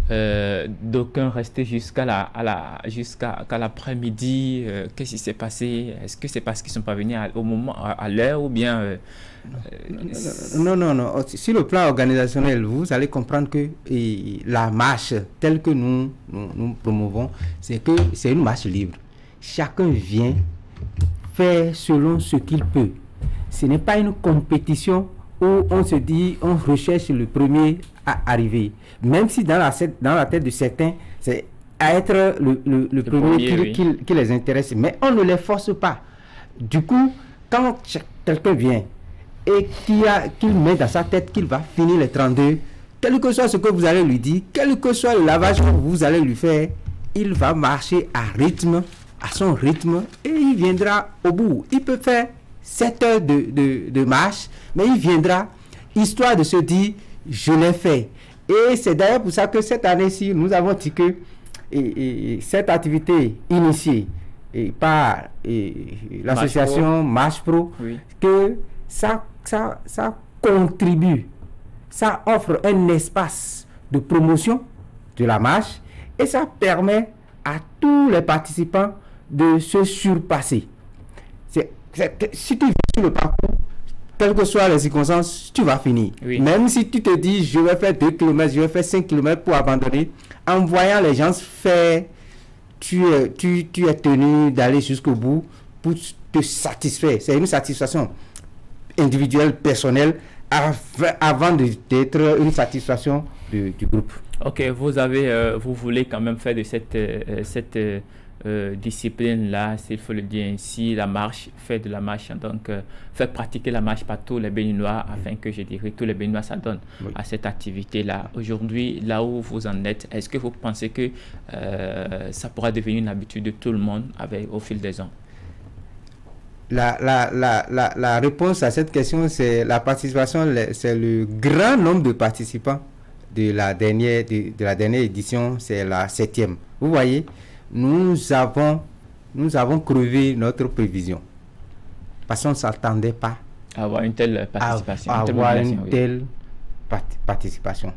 d'aucuns restaient jusqu'à l'après-midi. Qu'est-ce qui s'est passé? Est-ce que c'est parce qu'ils ne sont pas venus à l'heure ou bien... Non. Sur le plan organisationnel, vous allez comprendre que la marche telle que nous promouvons, c'est une marche libre. Chacun vient faire selon ce qu'il peut. Ce n'est pas une compétition où on se dit, on recherche le premier à arriver. Même si dans la tête de certains, c'est à être le premier qui les intéresse. Mais on ne les force pas. Du coup, quand quelqu'un vient et qu'il met dans sa tête qu'il va finir les 32, quel que soit ce que vous allez lui dire, quel que soit le lavage que vous allez lui faire, il va marcher à son rythme, et il viendra au bout. Il peut faire 7 heures de marche, mais il viendra, histoire de se dire, je l'ai fait. Et c'est d'ailleurs pour ça que cette année-ci, nous avons dit que cette activité initiée par l'association Marche Pro, que ça contribue, ça offre un espace de promotion de la marche, et ça permet à tous les participants de se surpasser. Si tu vis sur le parcours, quelles que soient les circonstances, tu vas finir. Même si tu te dis, je vais faire 2 km, je vais faire 5 km pour abandonner, en voyant les gens faire, tu es tenu d'aller jusqu'au bout pour te satisfaire. C'est une satisfaction individuelle, personnelle, avant d'être une satisfaction du groupe. Ok, vous voulez quand même faire de cette discipline-là, s'il faut le dire ainsi, la marche, faire de la marche, donc faire pratiquer la marche par tous les Béninois, afin que, je dirais, tous les Béninois s'adonnent à cette activité-là. Aujourd'hui, là où vous en êtes, est-ce que vous pensez que ça pourra devenir une habitude de tout le monde au fil des ans? La réponse à cette question, c'est la participation, c'est le grand nombre de participants de la dernière édition, c'est la 7e. Vous voyez, nous avons crevé notre prévision parce qu'on ne s'attendait pas à avoir une telle participation. Participation.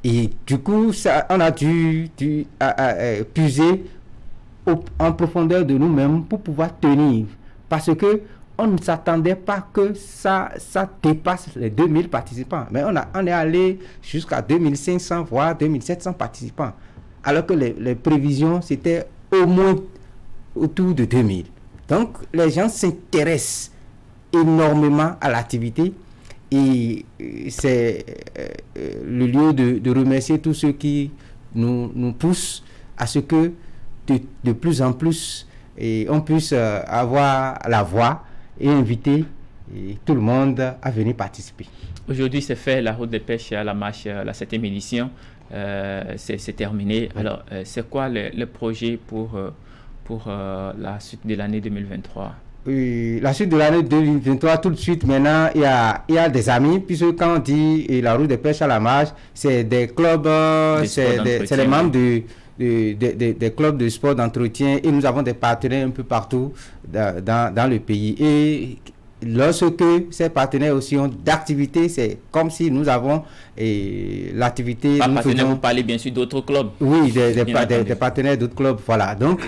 Et du coup, on a dû puiser en profondeur de nous-mêmes pour pouvoir tenir, parce que on ne s'attendait pas que ça dépasse les 2000 participants. Mais on est allé jusqu'à 2500, voire 2700 participants. Alors que les prévisions, c'était au moins autour de 2000. Donc, les gens s'intéressent énormément à l'activité. Et c'est le lieu de remercier tous ceux qui nous poussent à ce que de plus en plus on puisse avoir la voix et inviter tout le monde à venir participer. Aujourd'hui, c'est fait la route des pêches à la marche, la 7e édition. C'est terminé. Oui. Alors, c'est quoi le projet pour la suite de l'année 2023? Oui, la suite de l'année 2023, tout de suite, maintenant, il y a des amis, puisque quand on dit la route des pêches à la marche, c'est des clubs, c'est les membres des clubs de sport d'entretien, et nous avons des partenaires un peu partout dans le pays. Et lorsque ces partenaires aussi ont d'activités, c'est comme si nous avons l'activité. Vous parlez bien sûr d'autres clubs. Oui, des partenaires d'autres clubs, voilà. Donc,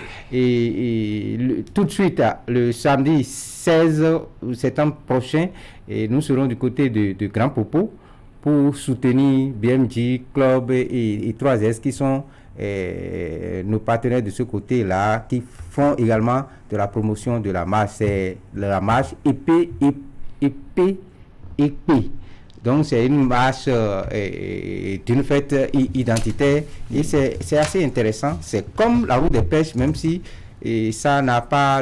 tout de suite, le samedi 16 septembre prochain, nous serons du côté de Grand Popo pour soutenir BMG Club et 3S qui sont nos partenaires de ce côté-là, qui font également de la promotion de la marche. C'est la marche épée. Donc c'est une marche d'une fête identitaire, et c'est assez intéressant. C'est comme la route des pêches, même si ça n'a pas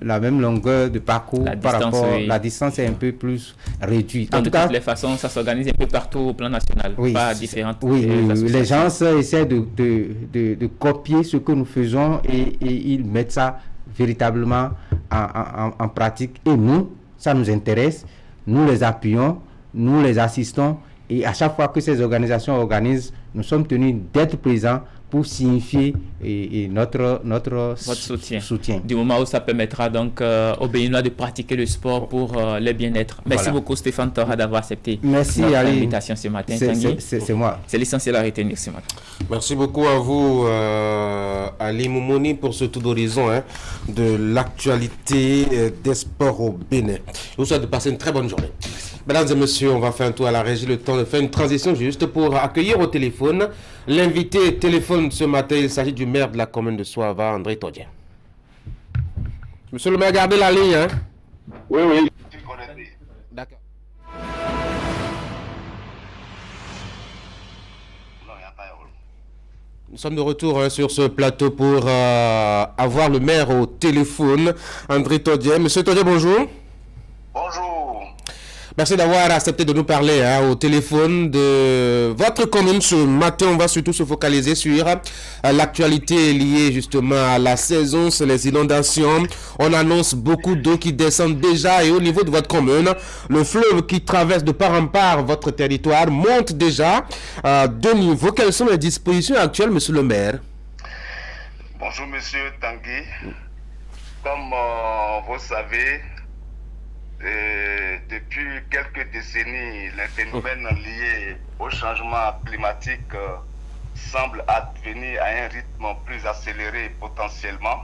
la même longueur de parcours la distance est un peu plus réduite. En tout cas, de toutes les façons, ça s'organise un peu partout au plan national, pas différentes. Oui, les gens essaient de copier ce que nous faisons, et ils mettent ça véritablement en pratique. Et nous, ça nous intéresse, nous les appuyons, nous les assistons, et à chaque fois que ces organisations organisent, nous sommes tenus d'être présents pour signifier notre soutien. Du moment où ça permettra donc aux Béninois de pratiquer le sport pour le bien-être. Merci beaucoup Stéphane Torra d'avoir accepté notre invitation ce matin. C'est moi. C'est l'essentiel à retenir ce matin. Merci beaucoup à vous Ali Moumouni pour ce tour d'horizon de l'actualité des sports au Bénin. Je vous souhaite de passer une très bonne journée. Mesdames et messieurs, on va faire un tour à la régie, le temps de faire une transition juste pour accueillir au téléphone l'invité téléphone ce matin. Il s'agit du maire de la commune de Soava, André Todien. Monsieur le maire, gardez la ligne. Hein? Oui, oui. D'accord. Nous sommes de retour sur ce plateau pour avoir le maire au téléphone, André Todien. Monsieur Todien, bonjour. Bonjour. Merci d'avoir accepté de nous parler au téléphone de votre commune. Ce matin, on va surtout se focaliser sur l'actualité liée justement à la saison, c'est les inondations. On annonce beaucoup d'eau qui descend déjà et au niveau de votre commune, le fleuve qui traverse de part en part votre territoire monte déjà de niveau. Quelles sont les dispositions actuelles, monsieur le maire? Bonjour, monsieur Tanguy. Comme vous savez, depuis quelques décennies, les phénomènes liés au changement climatique semblent advenir à un rythme plus accéléré potentiellement,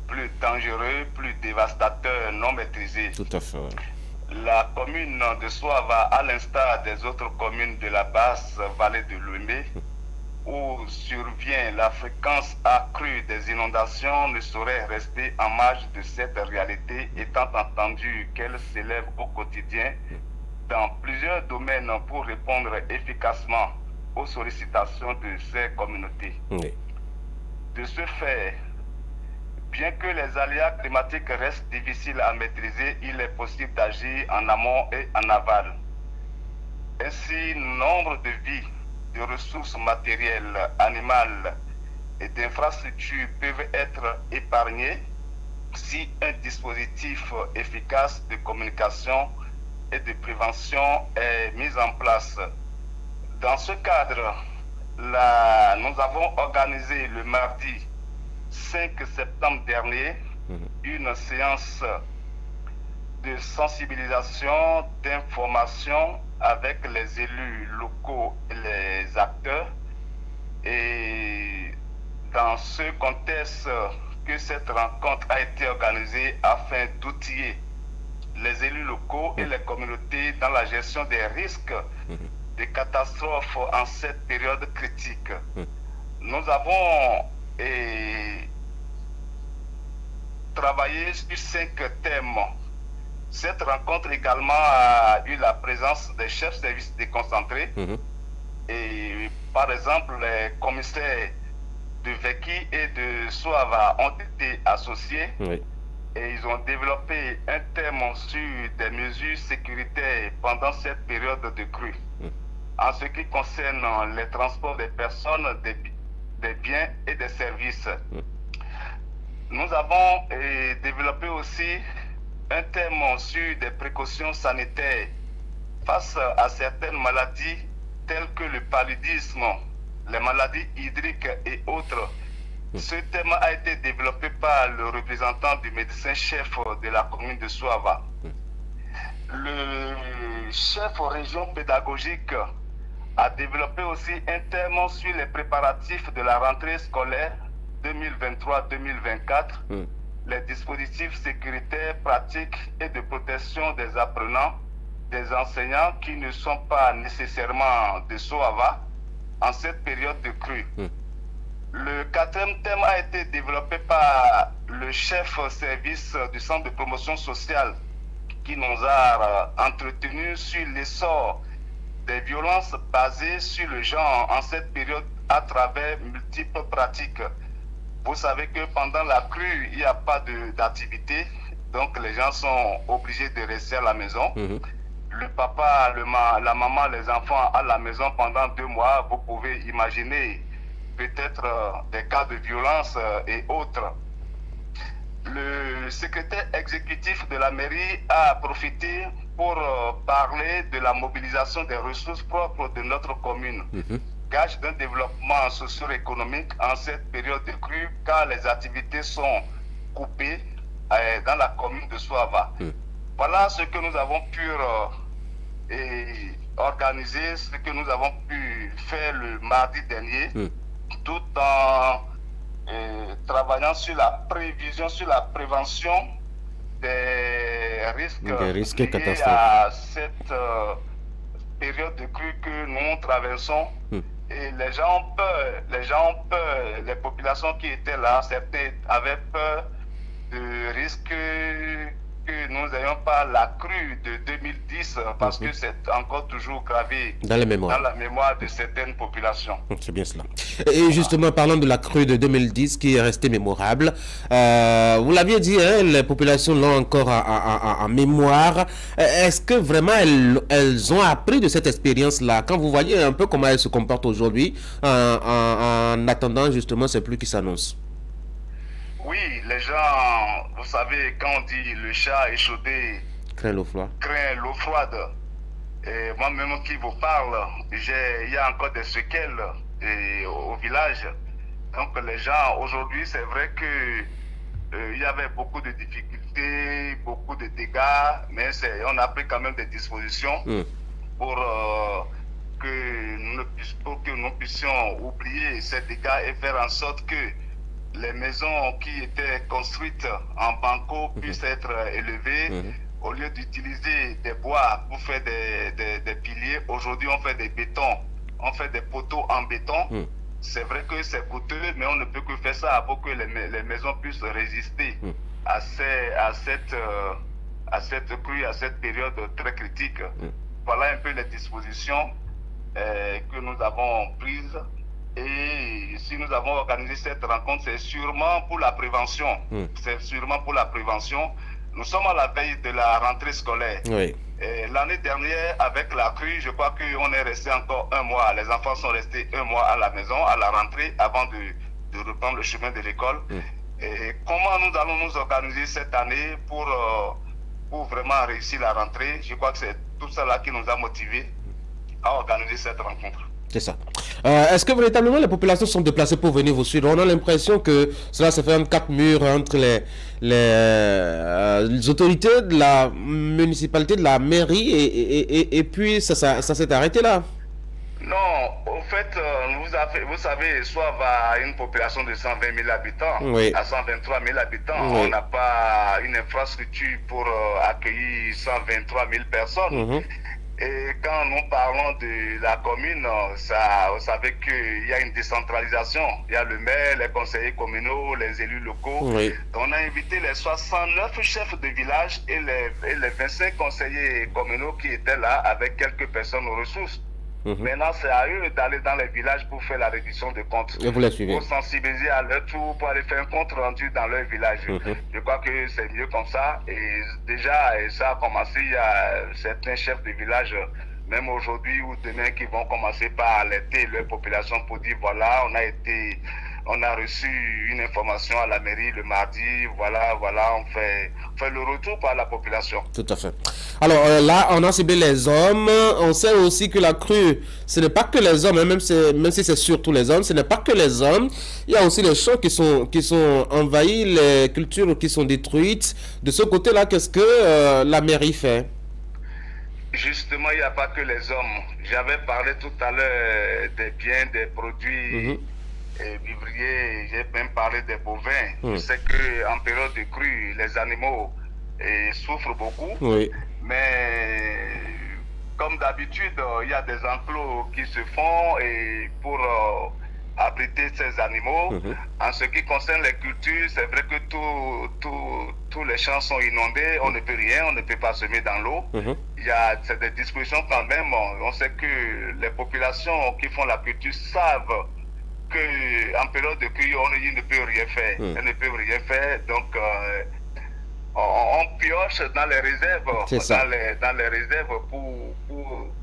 plus dangereux, plus dévastateur, non maîtrisé. Tout à fait. La commune de Soava, à l'instar des autres communes de la basse vallée de l'Ouémé, où survient la fréquence accrue des inondations, ne saurait rester en marge de cette réalité, étant entendu qu'elle s'élève au quotidien dans plusieurs domaines pour répondre efficacement aux sollicitations de ces communautés. Oui. De ce fait, bien que les aléas climatiques restent difficiles à maîtriser, il est possible d'agir en amont et en aval. Ainsi, nombre de vies, de ressources matérielles, animales et d'infrastructures peuvent être épargnées si un dispositif efficace de communication et de prévention est mis en place. Dans ce cadre, nous avons organisé le mardi 5 septembre dernier une séance de sensibilisation, d'information avec les élus locaux et les acteurs. Et dans ce contexte que cette rencontre a été organisée afin d'outiller les élus locaux et les communautés dans la gestion des risques des catastrophes en cette période critique. Nous avons travaillé sur 5 thèmes. Cette rencontre également a eu la présence des chefs de services déconcentrés. Et par exemple, les commissaires de Veki et de Soava ont été associés. Et ils ont développé un thème sur des mesures sécuritaires pendant cette période de crue. En ce qui concerne les transports des personnes, des biens et des services. Nous avons développé aussi un thème sur des précautions sanitaires face à certaines maladies telles que le paludisme, les maladies hydriques et autres. Ce thème a été développé par le représentant du médecin-chef de la commune de Soava. Le chef région pédagogique a développé aussi un thème sur les préparatifs de la rentrée scolaire 2023-2024, les dispositifs sécuritaires, pratiques et de protection des apprenants, des enseignants qui ne sont pas nécessairement de Soava en cette période de crue. Le 4e thème a été développé par le chef service du centre de promotion sociale qui nous a entretenu sur l'essor des violences basées sur le genre en cette période à travers multiples pratiques. Vous savez que pendant la crue, il n'y a pas d'activité, donc les gens sont obligés de rester à la maison. Le papa, la maman, les enfants à la maison pendant 2 mois, vous pouvez imaginer peut-être des cas de violence et autres. Le secrétaire exécutif de la mairie a profité pour parler de la mobilisation des ressources propres de notre commune. gage d'un développement socio-économique en cette période de crue, car les activités sont coupées dans la commune de Soava. Voilà ce que nous avons pu organiser, ce que nous avons pu faire le mardi dernier, tout en travaillant sur la prévision, sur la prévention des risques liés à cette période de crue que nous traversons. Et les gens ont peur, les populations qui étaient là, certains avaient peur de risque que nous n'ayons pas la crue de 2010 parce que c'est encore toujours gravé dans la mémoire de certaines populations. C'est bien cela. Et justement, parlant de la crue de 2010 qui est restée mémorable, vous l'aviez dit, hein, les populations l'ont encore en mémoire. Est-ce que vraiment elles ont appris de cette expérience-là? Quand vous voyez un peu comment elles se comportent aujourd'hui, en attendant justement ces pluies qui s'annoncent? Oui, les gens, vous savez, quand on dit le chat échaudé craint l'eau froide. Et moi-même qui vous parle, il y a encore des séquelles au village. Donc les gens, aujourd'hui, c'est vrai que il y avait beaucoup de difficultés, beaucoup de dégâts, mais on a pris quand même des dispositions pour que nous puissions oublier ces dégâts et faire en sorte que les maisons qui étaient construites en banco puissent être élevées. Au lieu d'utiliser des bois pour faire des piliers, aujourd'hui on fait des bétons, on fait des poteaux en béton. C'est vrai que c'est coûteux, mais on ne peut que faire ça pour que les maisons puissent résister à cette crue, à cette période très critique. Voilà un peu les dispositions que nous avons prises. Et si nous avons organisé cette rencontre, c'est sûrement pour la prévention. C'est sûrement pour la prévention. Nous sommes à la veille de la rentrée scolaire. L'année dernière, avec la crue, je crois qu'on est resté encore un mois. Les enfants sont restés un mois à la maison, à la rentrée, avant de reprendre le chemin de l'école. Et comment nous allons nous organiser cette année pour vraiment réussir la rentrée? Je crois que c'est tout cela qui nous a motivés à organiser cette rencontre. C'est ça. Est-ce que véritablement les populations sont déplacées pour venir vous suivre? On a l'impression que cela se fait en quatre murs entre les autorités de la municipalité, de la mairie, et puis ça s'est arrêté là. Non, au fait, vous savez, Soava a une population de 120 000 habitants, à 123 000 habitants. On n'a pas une infrastructure pour accueillir 123 000 personnes. Et quand nous parlons de la commune, vous savez qu'il y a une décentralisation. Il y a le maire, les conseillers communaux, les élus locaux. On a invité les 69 chefs de village et les 25 conseillers communaux qui étaient là avec quelques personnes aux ressources. Maintenant, c'est à eux d'aller dans les villages pour faire la réduction de comptes. Et vous les suivez. Pour sensibiliser à leur tour, pour aller faire un compte rendu dans leur village. Je crois que c'est mieux comme ça. Et déjà, ça a commencé, il y a certains chefs de village, même aujourd'hui ou demain, qui vont commencer par alerter leur population pour dire, voilà, on a reçu une information à la mairie le mardi, voilà, on fait le retour par la population. Tout à fait. Alors là, on a ciblé les hommes. On sait aussi que la crue, ce n'est pas que les hommes, même si c'est surtout les hommes, ce n'est pas que les hommes. Il y a aussi les champs qui sont envahis, les cultures qui sont détruites. De ce côté-là, qu'est-ce que la mairie fait? Justement, il n'y a pas que les hommes. J'avais parlé tout à l'heure des biens, des produits vivriers, j'ai même parlé des bovins. Je sais qu'en période de crue, les animaux souffrent beaucoup. Mais comme d'habitude, il y a des enclos qui se font et pour abriter ces animaux. En ce qui concerne les cultures, c'est vrai que tous les champs sont inondés, on ne peut rien, on ne peut pas semer dans l'eau. C'est des dispositions quand même. On sait que les populations qui font la culture savent qu'en période de crue, on ne peut rien faire. On ne peut rien faire, donc on pioche dans les réserves, dans les réserves pour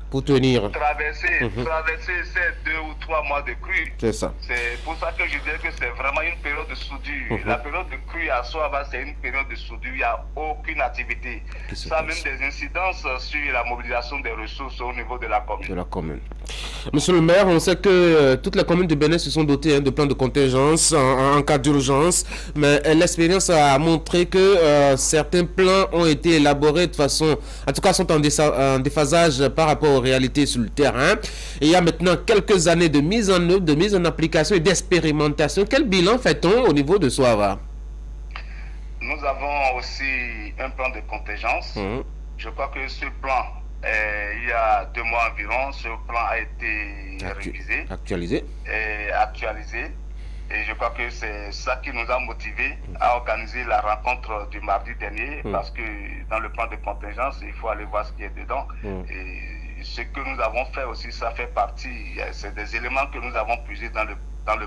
pour tenir. Traverser ces 2 ou 3 mois de crue. C'est ça. C'est pour ça que je dis que c'est vraiment une période de soudure. La période de crue à Soava, c'est une période de soudure. Il n'y a aucune activité. Ça a même des incidences sur la mobilisation des ressources au niveau de la commune. Monsieur le maire, on sait que toutes les communes de Bénin se sont dotées de plans de contingence en cas d'urgence, mais l'expérience a montré que certains plans ont été élaborés de façon, en tout cas sont en déphasage par rapport aux réalités sur le terrain. Et il y a maintenant quelques années de mise en œuvre, de mise en application et d'expérimentation. Quel bilan fait-on au niveau de Soava? Nous avons aussi un plan de contingence. Je crois que ce plan, il y a 2 mois environ, ce plan a été révisé, actualisé. Et je crois que c'est ça qui nous a motivés à organiser la rencontre du mardi dernier, parce que dans le plan de contingence, il faut aller voir ce qui est dedans. Et ce que nous avons fait aussi, ça fait partie, c'est des éléments que nous avons puisés dans le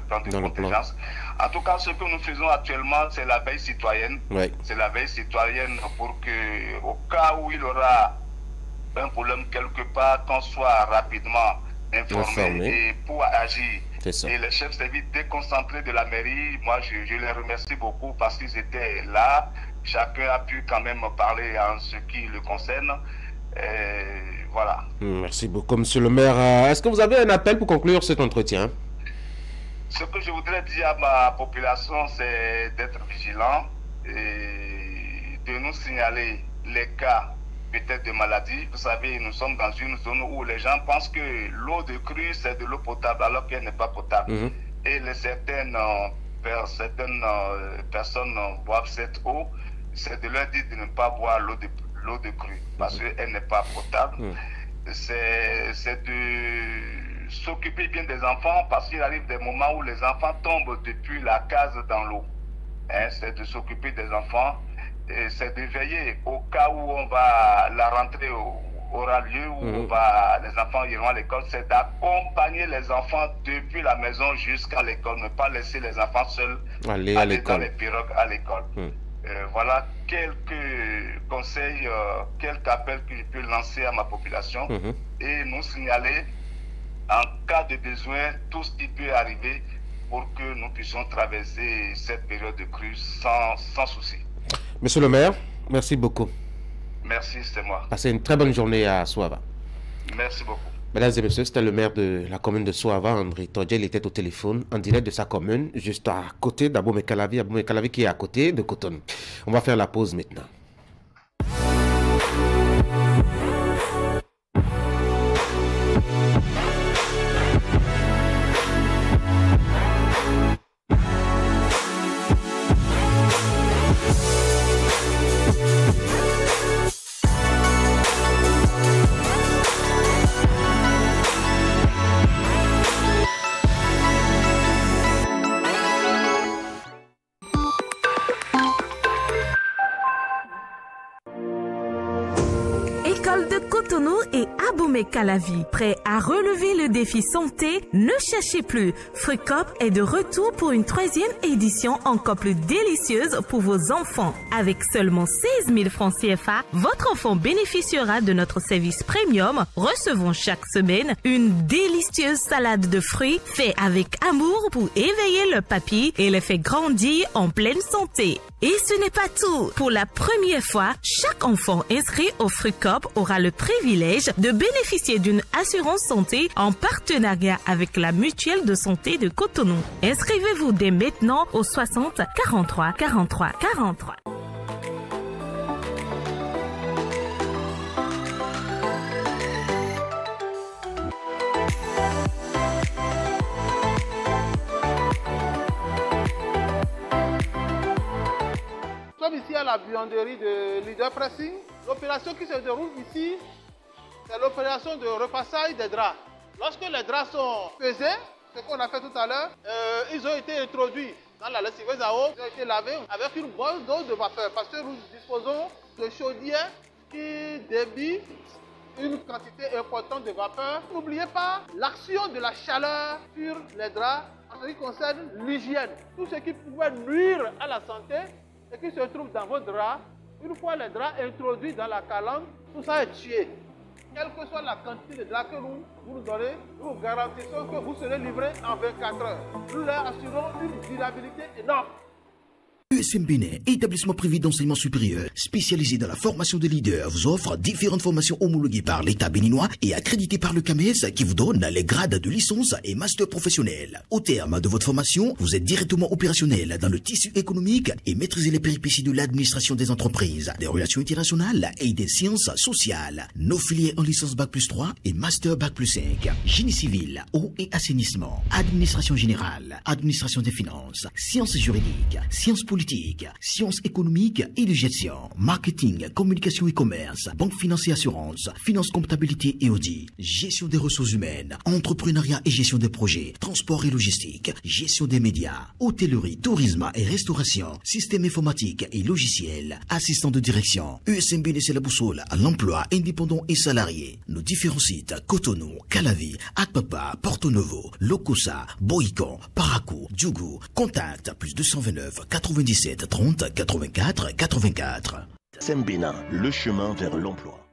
plan de contingence. En tout cas, ce que nous faisons actuellement, c'est la veille citoyenne. C'est la veille citoyenne pour que, au cas où il y aura un problème quelque part, qu'on soit rapidement informé et pour agir. Et les chefs de service déconcentrés de la mairie, moi je les remercie beaucoup parce qu'ils étaient là. Chacun a pu quand même parler en ce qui le concerne. Voilà. Merci beaucoup, monsieur le maire. Est-ce que vous avez un appel pour conclure cet entretien? Ce que je voudrais dire à ma population, c'est d'être vigilant et de nous signaler les cas peut-être de maladies. Vous savez, nous sommes dans une zone où les gens pensent que l'eau de crue, c'est de l'eau potable, alors qu'elle n'est pas potable. Et certaines personnes boivent cette eau, c'est de leur dire de ne pas boire l'eau de crue, parce qu'elle n'est pas potable. C'est de s'occuper bien des enfants, parce qu'il arrive des moments où les enfants tombent depuis la case dans l'eau. C'est de s'occuper des enfants. C'est de veiller au cas où la rentrée aura lieu, où les enfants iront à l'école, c'est d'accompagner les enfants depuis la maison jusqu'à l'école, ne pas laisser les enfants seuls aller dans les pirogues à l'école. Voilà quelques conseils, quelques appels que je peux lancer à ma population et nous signaler en cas de besoin tout ce qui peut arriver pour que nous puissions traverser cette période de crue sans souci. Monsieur le maire, merci beaucoup. Merci, c'est moi. Passez une très bonne journée à Soava. Merci beaucoup. Mesdames et messieurs, c'était le maire de la commune de Soava, André Todjel. Il était au téléphone en direct de sa commune, juste à côté d'Abomey Calavi. Abomey Calavi qui est à côté de Cotonou. On va faire la pause maintenant. Cotonou et Abomey Calavi, prêts à relever le défi santé? Ne cherchez plus. Frucop est de retour pour une 3e édition encore plus délicieuse pour vos enfants. Avec seulement 16 000 francs CFA, votre enfant bénéficiera de notre service premium. Recevons chaque semaine une délicieuse salade de fruits faite avec amour pour éveiller le papy et les faire grandir en pleine santé. Et ce n'est pas tout. Pour la première fois, chaque enfant inscrit au Frucop aura le privilège de bénéficier d'une assurance santé en partenariat avec la mutuelle de santé de Cotonou. Inscrivez-vous dès maintenant au 60 43 43 43. Nous sommes ici à la buanderie de Leader Pressing. L'opération qui se déroule ici, c'est l'opération de repassage des draps. Lorsque les draps sont pesés, ce qu'on a fait tout à l'heure, ils ont été introduits dans la lessiveuse à eau, ils ont été lavés avec une bonne dose de vapeur parce que nous disposons de chaudières qui débitent une quantité importante de vapeur. N'oubliez pas l'action de la chaleur sur les draps en ce qui concerne l'hygiène. Tout ce qui pouvait nuire à la santé et qui se trouve dans vos draps, une fois les draps introduits dans la calandre, tout ça est tué. Quelle que soit la quantité de draps que vous nous donnez, nous vous garantissons que vous serez livré en 24 heures. Nous leur assurons une durabilité énorme. USM Bénin, établissement privé d'enseignement supérieur, spécialisé dans la formation de leaders, vous offre différentes formations homologuées par l'État béninois et accréditées par le CAMES qui vous donne les grades de licence et master professionnel. Au terme de votre formation, vous êtes directement opérationnel dans le tissu économique et maîtrisez les péripéties de l'administration des entreprises, des relations internationales et des sciences sociales. Nos filières en licence Bac+3 et master Bac+5, génie civil, eau et assainissement, administration générale, administration des finances, sciences juridiques, sciences politiques, sciences économiques et de gestion, marketing, communication et commerce, banque finance et assurance, finance, comptabilité et audit, gestion des ressources humaines, entrepreneuriat et gestion des projets, transport et logistique, gestion des médias, hôtellerie, tourisme et restauration, système informatique et logiciel, assistant de direction. USM Bénin, c'est la boussole à l'emploi indépendant et salarié. Nos différents sites, Cotonou, Calavi, Akpapa, Porto Novo, Lokosa, Boïcon, Parakou, Djougou. Contact plus 229 97 30 84 84. USM Bénin, le chemin vers l'emploi.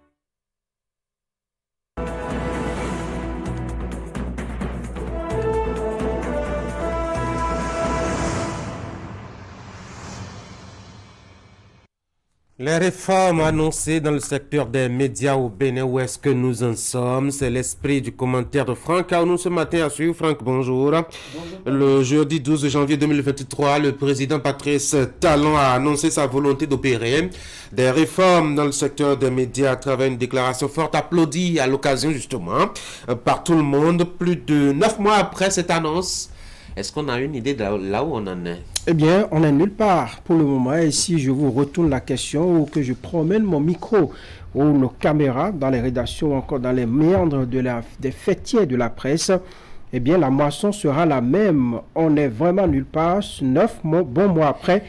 Les réformes annoncées dans le secteur des médias au Bénin, où est-ce que nous en sommes? C'est l'esprit du commentaire de Franck Aounou ce matin à suivre. Franck, bonjour. Bonjour. Le jeudi 12 janvier 2023, le président Patrice Talon a annoncé sa volonté d'opérer des réformes dans le secteur des médias à travers une déclaration forte applaudie à l'occasion justement par tout le monde. Plus de 9 mois après cette annonce, est-ce qu'on a une idée de là où on en est? Eh bien, on n'est nulle part pour le moment. Et si je vous retourne la question ou que je promène mon micro ou nos caméras dans les rédactions ou encore dans les méandres des fêtiers de la presse, eh bien, la moisson sera la même. On n'est vraiment nulle part 9 bons mois après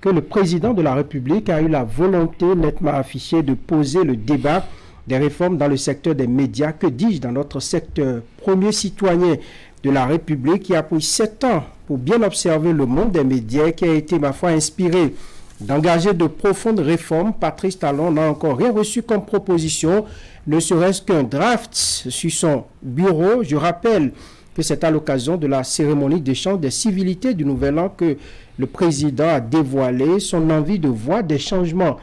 que le président de la République a eu la volonté nettement affichée de poser le débat des réformes dans le secteur des médias. Que dis-je dans notre secteur? Premier citoyen de la République qui a pris 7 ans pour bien observer le monde des médias, qui a été, ma foi, inspiré d'engager de profondes réformes. Patrice Talon n'a encore rien reçu comme proposition, ne serait-ce qu'un draft sur son bureau. Je rappelle que c'est à l'occasion de la cérémonie d'échange des civilités du Nouvel An que le président a dévoilé son envie de voir des changements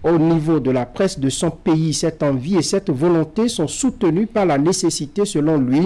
au niveau de la presse de son pays. Cette envie et cette volonté sont soutenues par la nécessité, selon lui,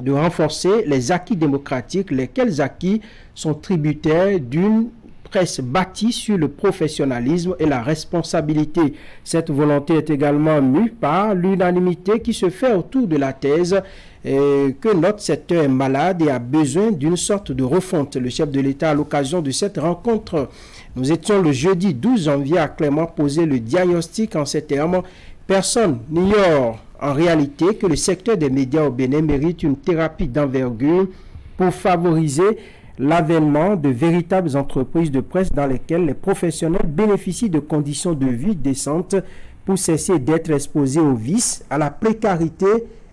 de renforcer les acquis démocratiques, lesquels acquis sont tributaires d'une presse bâtie sur le professionnalisme et la responsabilité. Cette volonté est également mue par l'unanimité qui se fait autour de la thèse que notre secteur est malade et a besoin d'une sorte de refonte. Le chef de l'État, à l'occasion de cette rencontre, nous étions le jeudi 12 janvier, a clairement posé le diagnostic en ces termes. Personne n'ignore en réalité que le secteur des médias au Bénin mérite une thérapie d'envergure pour favoriser l'avènement de véritables entreprises de presse dans lesquelles les professionnels bénéficient de conditions de vie décentes pour cesser d'être exposés aux vices, à la précarité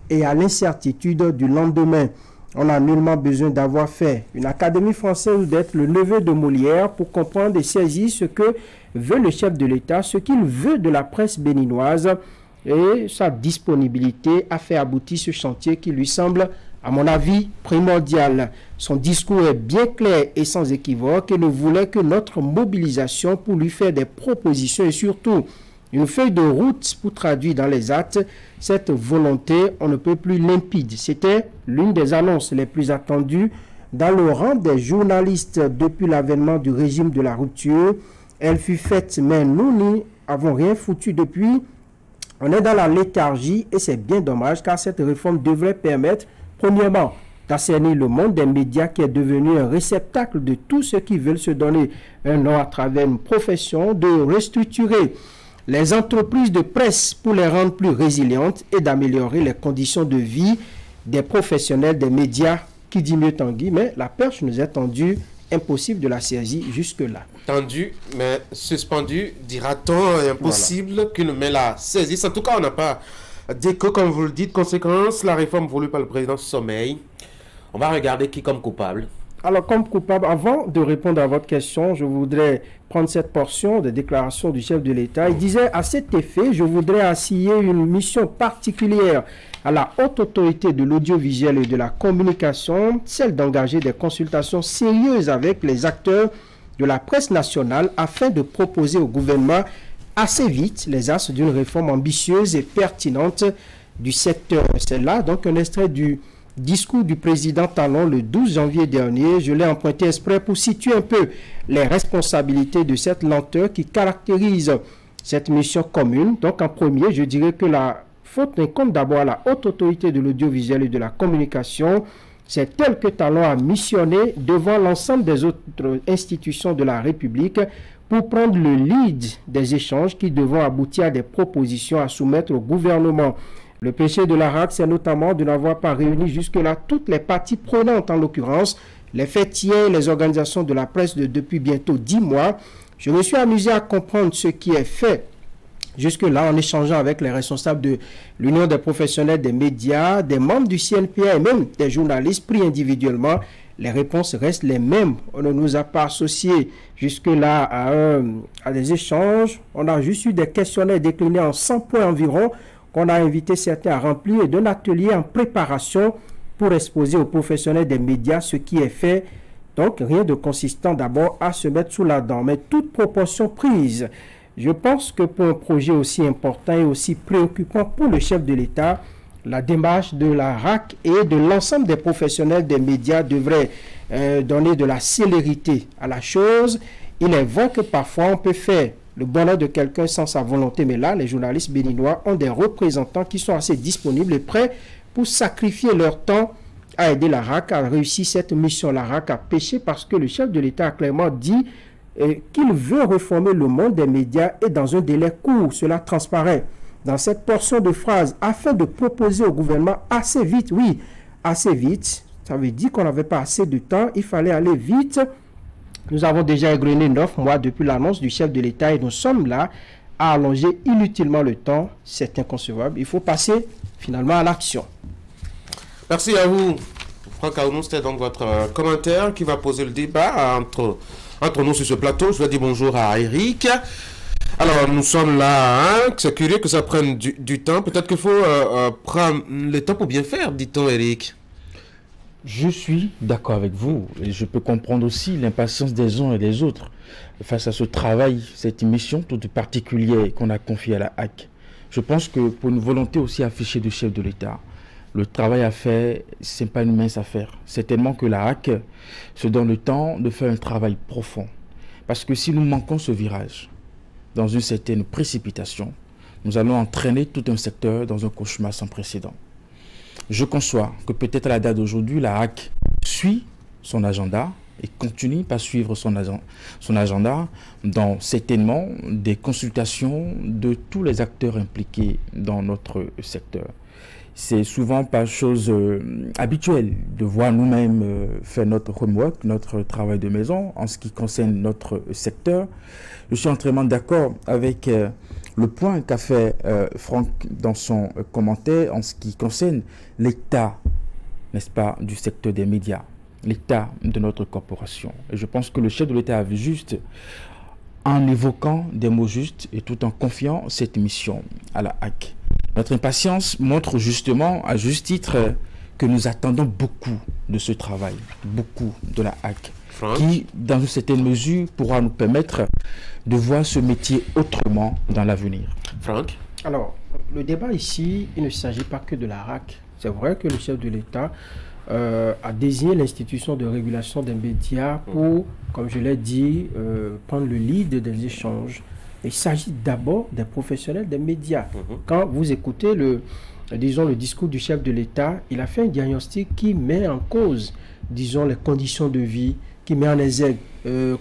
et à l'incertitude du lendemain. On n'a nullement besoin d'avoir fait une académie française ou d'être le neveu de Molière pour comprendre et saisir ce que veut le chef de l'État, ce qu'il veut de la presse béninoise et sa disponibilité à faire aboutir ce chantier qui lui semble, à mon avis, primordial. Son discours est bien clair et sans équivoque et ne voulait que notre mobilisation pour lui faire des propositions et surtout une feuille de route pour traduire dans les actes cette volonté, on ne peut plus limpide. C'était l'une des annonces les plus attendues dans le rang des journalistes depuis l'avènement du régime de la rupture. Elle fut faite, mais nous n'y avons rien foutu depuis. On est dans la léthargie et c'est bien dommage car cette réforme devrait permettre, premièrement, d'assainir le monde des médias qui est devenu un réceptacle de tous ceux qui veulent se donner un nom à travers une profession, de restructurer les entreprises de presse pour les rendre plus résilientes et d'améliorer les conditions de vie des professionnels des médias. Qui dit mieux Tanguy, mais la perche nous est tendue, impossible de la saisir jusque-là. Tendue, mais suspendue, dira-t-on, impossible qu'une main la saisisse. En tout cas, on n'a pas d'écho, comme vous le dites. Conséquence, la réforme voulue par le président sommeil. On va regarder qui comme coupable. Alors, comme coupable, avant de répondre à votre question, je voudrais prendre cette portion de déclaration du chef de l'État. Il disait, à cet effet, je voudrais assigner une mission particulière à la haute autorité de l'audiovisuel et de la communication, celle d'engager des consultations sérieuses avec les acteurs de la presse nationale afin de proposer au gouvernement assez vite les axes d'une réforme ambitieuse et pertinente du secteur. C'est là donc un extrait du discours du président Talon le 12 janvier dernier. Je l'ai emprunté exprès pour situer un peu les responsabilités de cette lenteur qui caractérise cette mission commune. Donc en premier, je dirais que la faute incombe d'abord à la haute autorité de l'audiovisuel et de la communication. C'est elle que Talon a missionné devant l'ensemble des autres institutions de la République pour prendre le lead des échanges qui devront aboutir à des propositions à soumettre au gouvernement. Le péché de la RAC, c'est notamment de n'avoir pas réuni jusque-là toutes les parties prenantes, en l'occurrence les fêtiers, les organisations de la presse depuis bientôt 10 mois. Je me suis amusé à comprendre ce qui est fait jusque-là en échangeant avec les responsables de l'Union des professionnels des médias, des membres du CNPA et même des journalistes pris individuellement. Les réponses restent les mêmes. On ne nous a pas associés jusque-là à des échanges. On a juste eu des questionnaires déclinés en 100 points environ qu'on a invité certains à remplir et d'un atelier en préparation pour exposer aux professionnels des médias ce qui est fait. Donc, rien de consistant d'abord à se mettre sous la dent. Mais toute proportion prise, je pense que pour un projet aussi important et aussi préoccupant pour le chef de l'État, la démarche de la RAC et de l'ensemble des professionnels des médias devrait donner de la célérité à la chose. Il est vrai que parfois on peut faire le bonheur de quelqu'un sans sa volonté, mais là, les journalistes béninois ont des représentants qui sont assez disponibles et prêts pour sacrifier leur temps à aider la RAC à réussir cette mission. La RAC a péché parce que le chef de l'État a clairement dit qu'il veut réformer le monde des médias et dans un délai court. Cela transparaît dans cette portion de phrase afin de proposer au gouvernement assez vite. Oui, assez vite. Ça veut dire qu'on n'avait pas assez de temps. Il fallait aller vite. Nous avons déjà égrené 9 mois depuis l'annonce du chef de l'État et nous sommes là à allonger inutilement le temps. C'est inconcevable. Il faut passer finalement à l'action. Merci à vous. Franck Aounou, c'était donc votre commentaire qui va poser le débat entre nous sur ce plateau. Je vais dire bonjour à Eric. Alors, nous sommes là, hein? C'est curieux que ça prenne du temps. Peut-être qu'il faut prendre le temps pour bien faire, dit-on, Eric. Je suis d'accord avec vous. Et je peux comprendre aussi l'impatience des uns et des autres face à ce travail, cette mission toute particulière qu'on a confiée à la HAC. Je pense que pour une volonté aussi affichée du chef de l'État, le travail à faire, ce n'est pas une mince affaire. C'est tellement que la HAC se donne le temps de faire un travail profond. Parce que si nous manquons ce virage, dans une certaine précipitation, nous allons entraîner tout un secteur dans un cauchemar sans précédent. Je conçois que peut-être à la date d'aujourd'hui, la HAC suit son agenda et continue par suivre son agenda dans certainement des consultations de tous les acteurs impliqués dans notre secteur. C'est souvent pas chose habituelle de voir nous-mêmes faire notre homework, notre travail de maison en ce qui concerne notre secteur. Je suis entièrement d'accord avec le point qu'a fait Franck dans son commentaire en ce qui concerne l'état, n'est-ce pas, du secteur des médias, l'état de notre corporation. Et je pense que le chef de l'État a vu juste en évoquant des mots justes et tout en confiant cette mission à la HAC. Notre impatience montre justement, à juste titre, que nous attendons beaucoup de ce travail, beaucoup de la HAC, qui, dans une certaine mesure, pourra nous permettre de voir ce métier autrement dans l'avenir. Franck? Alors, le débat ici, il ne s'agit pas que de la RAC. C'est vrai que le chef de l'État a désigné l'institution de régulation des médias pour, comme je l'ai dit, prendre le lead des échanges. Il s'agit d'abord des professionnels des médias. Quand vous écoutez le discours du chef de l'État, il a fait un diagnostic qui met en cause, disons, les conditions de vie, qui met en exergue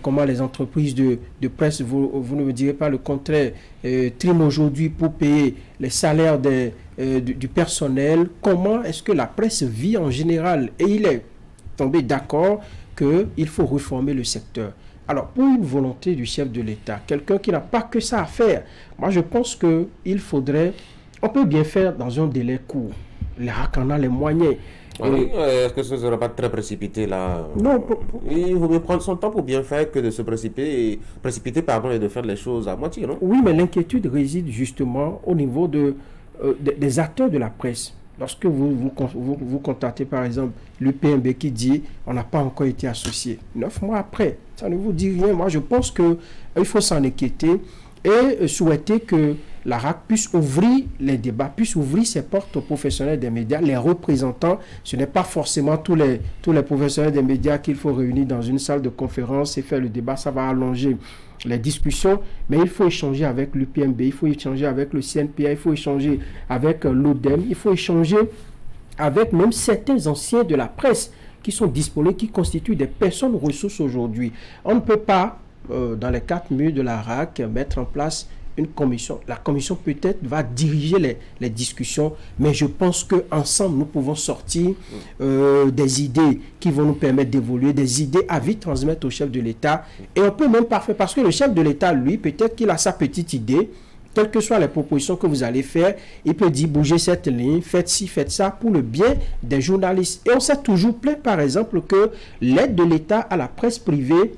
comment les entreprises de presse, vous ne me direz pas le contraire, triment aujourd'hui pour payer les salaires du personnel. Comment est-ce que la presse vit en général? Et il est tombé d'accord qu'il faut réformer le secteur. Alors, pour une volonté du chef de l'État, quelqu'un qui n'a pas que ça à faire, moi je pense qu'il faudrait, on peut bien faire dans un délai court. Les RAC en a les moyens. Est-ce que ce ne sera pas très précipité là? Non. Il vaut mieux prendre son temps pour bien faire que de se précipiter et de faire les choses à moitié, non? Oui, mais l'inquiétude réside justement au niveau des acteurs de la presse. Lorsque vous contactez par exemple l'UPMB qui dit on n'a pas encore été associé, 9 mois après, ça ne vous dit rien. Moi je pense qu'il faut s'en inquiéter et souhaiter que la RAC puisse ouvrir les débats, puisse ouvrir ses portes aux professionnels des médias, les représentants. Ce n'est pas forcément tous les professionnels des médias qu'il faut réunir dans une salle de conférence et faire le débat, ça va allonger les discussions, mais il faut échanger avec l'UPMB, il faut échanger avec le CNPA, il faut échanger avec l'ODEM, il faut échanger avec même certains anciens de la presse qui sont disponibles, qui constituent des personnes ressources aujourd'hui. On ne peut pas, dans les 4 murs de la RAC, mettre en place une commission. La commission peut-être va diriger les discussions, mais je pense qu'ensemble, nous pouvons sortir des idées qui vont nous permettre d'évoluer, des idées à vite transmettre au chef de l'État. Et on peut même pas faire, parce que le chef de l'État, lui, peut-être qu'il a sa petite idée, quelles que soient les propositions que vous allez faire, il peut dire bougez cette ligne, faites ci, faites ça, pour le bien des journalistes. Et on s'est toujours plaint, par exemple, que l'aide de l'État à la presse privée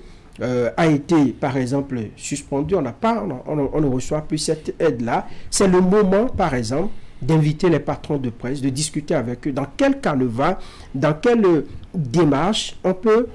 a été, par exemple, suspendu. On ne reçoit plus cette aide-là. C'est le moment, par exemple, d'inviter les patrons de presse, de discuter avec eux dans quel canevas, dans quelle démarche on peut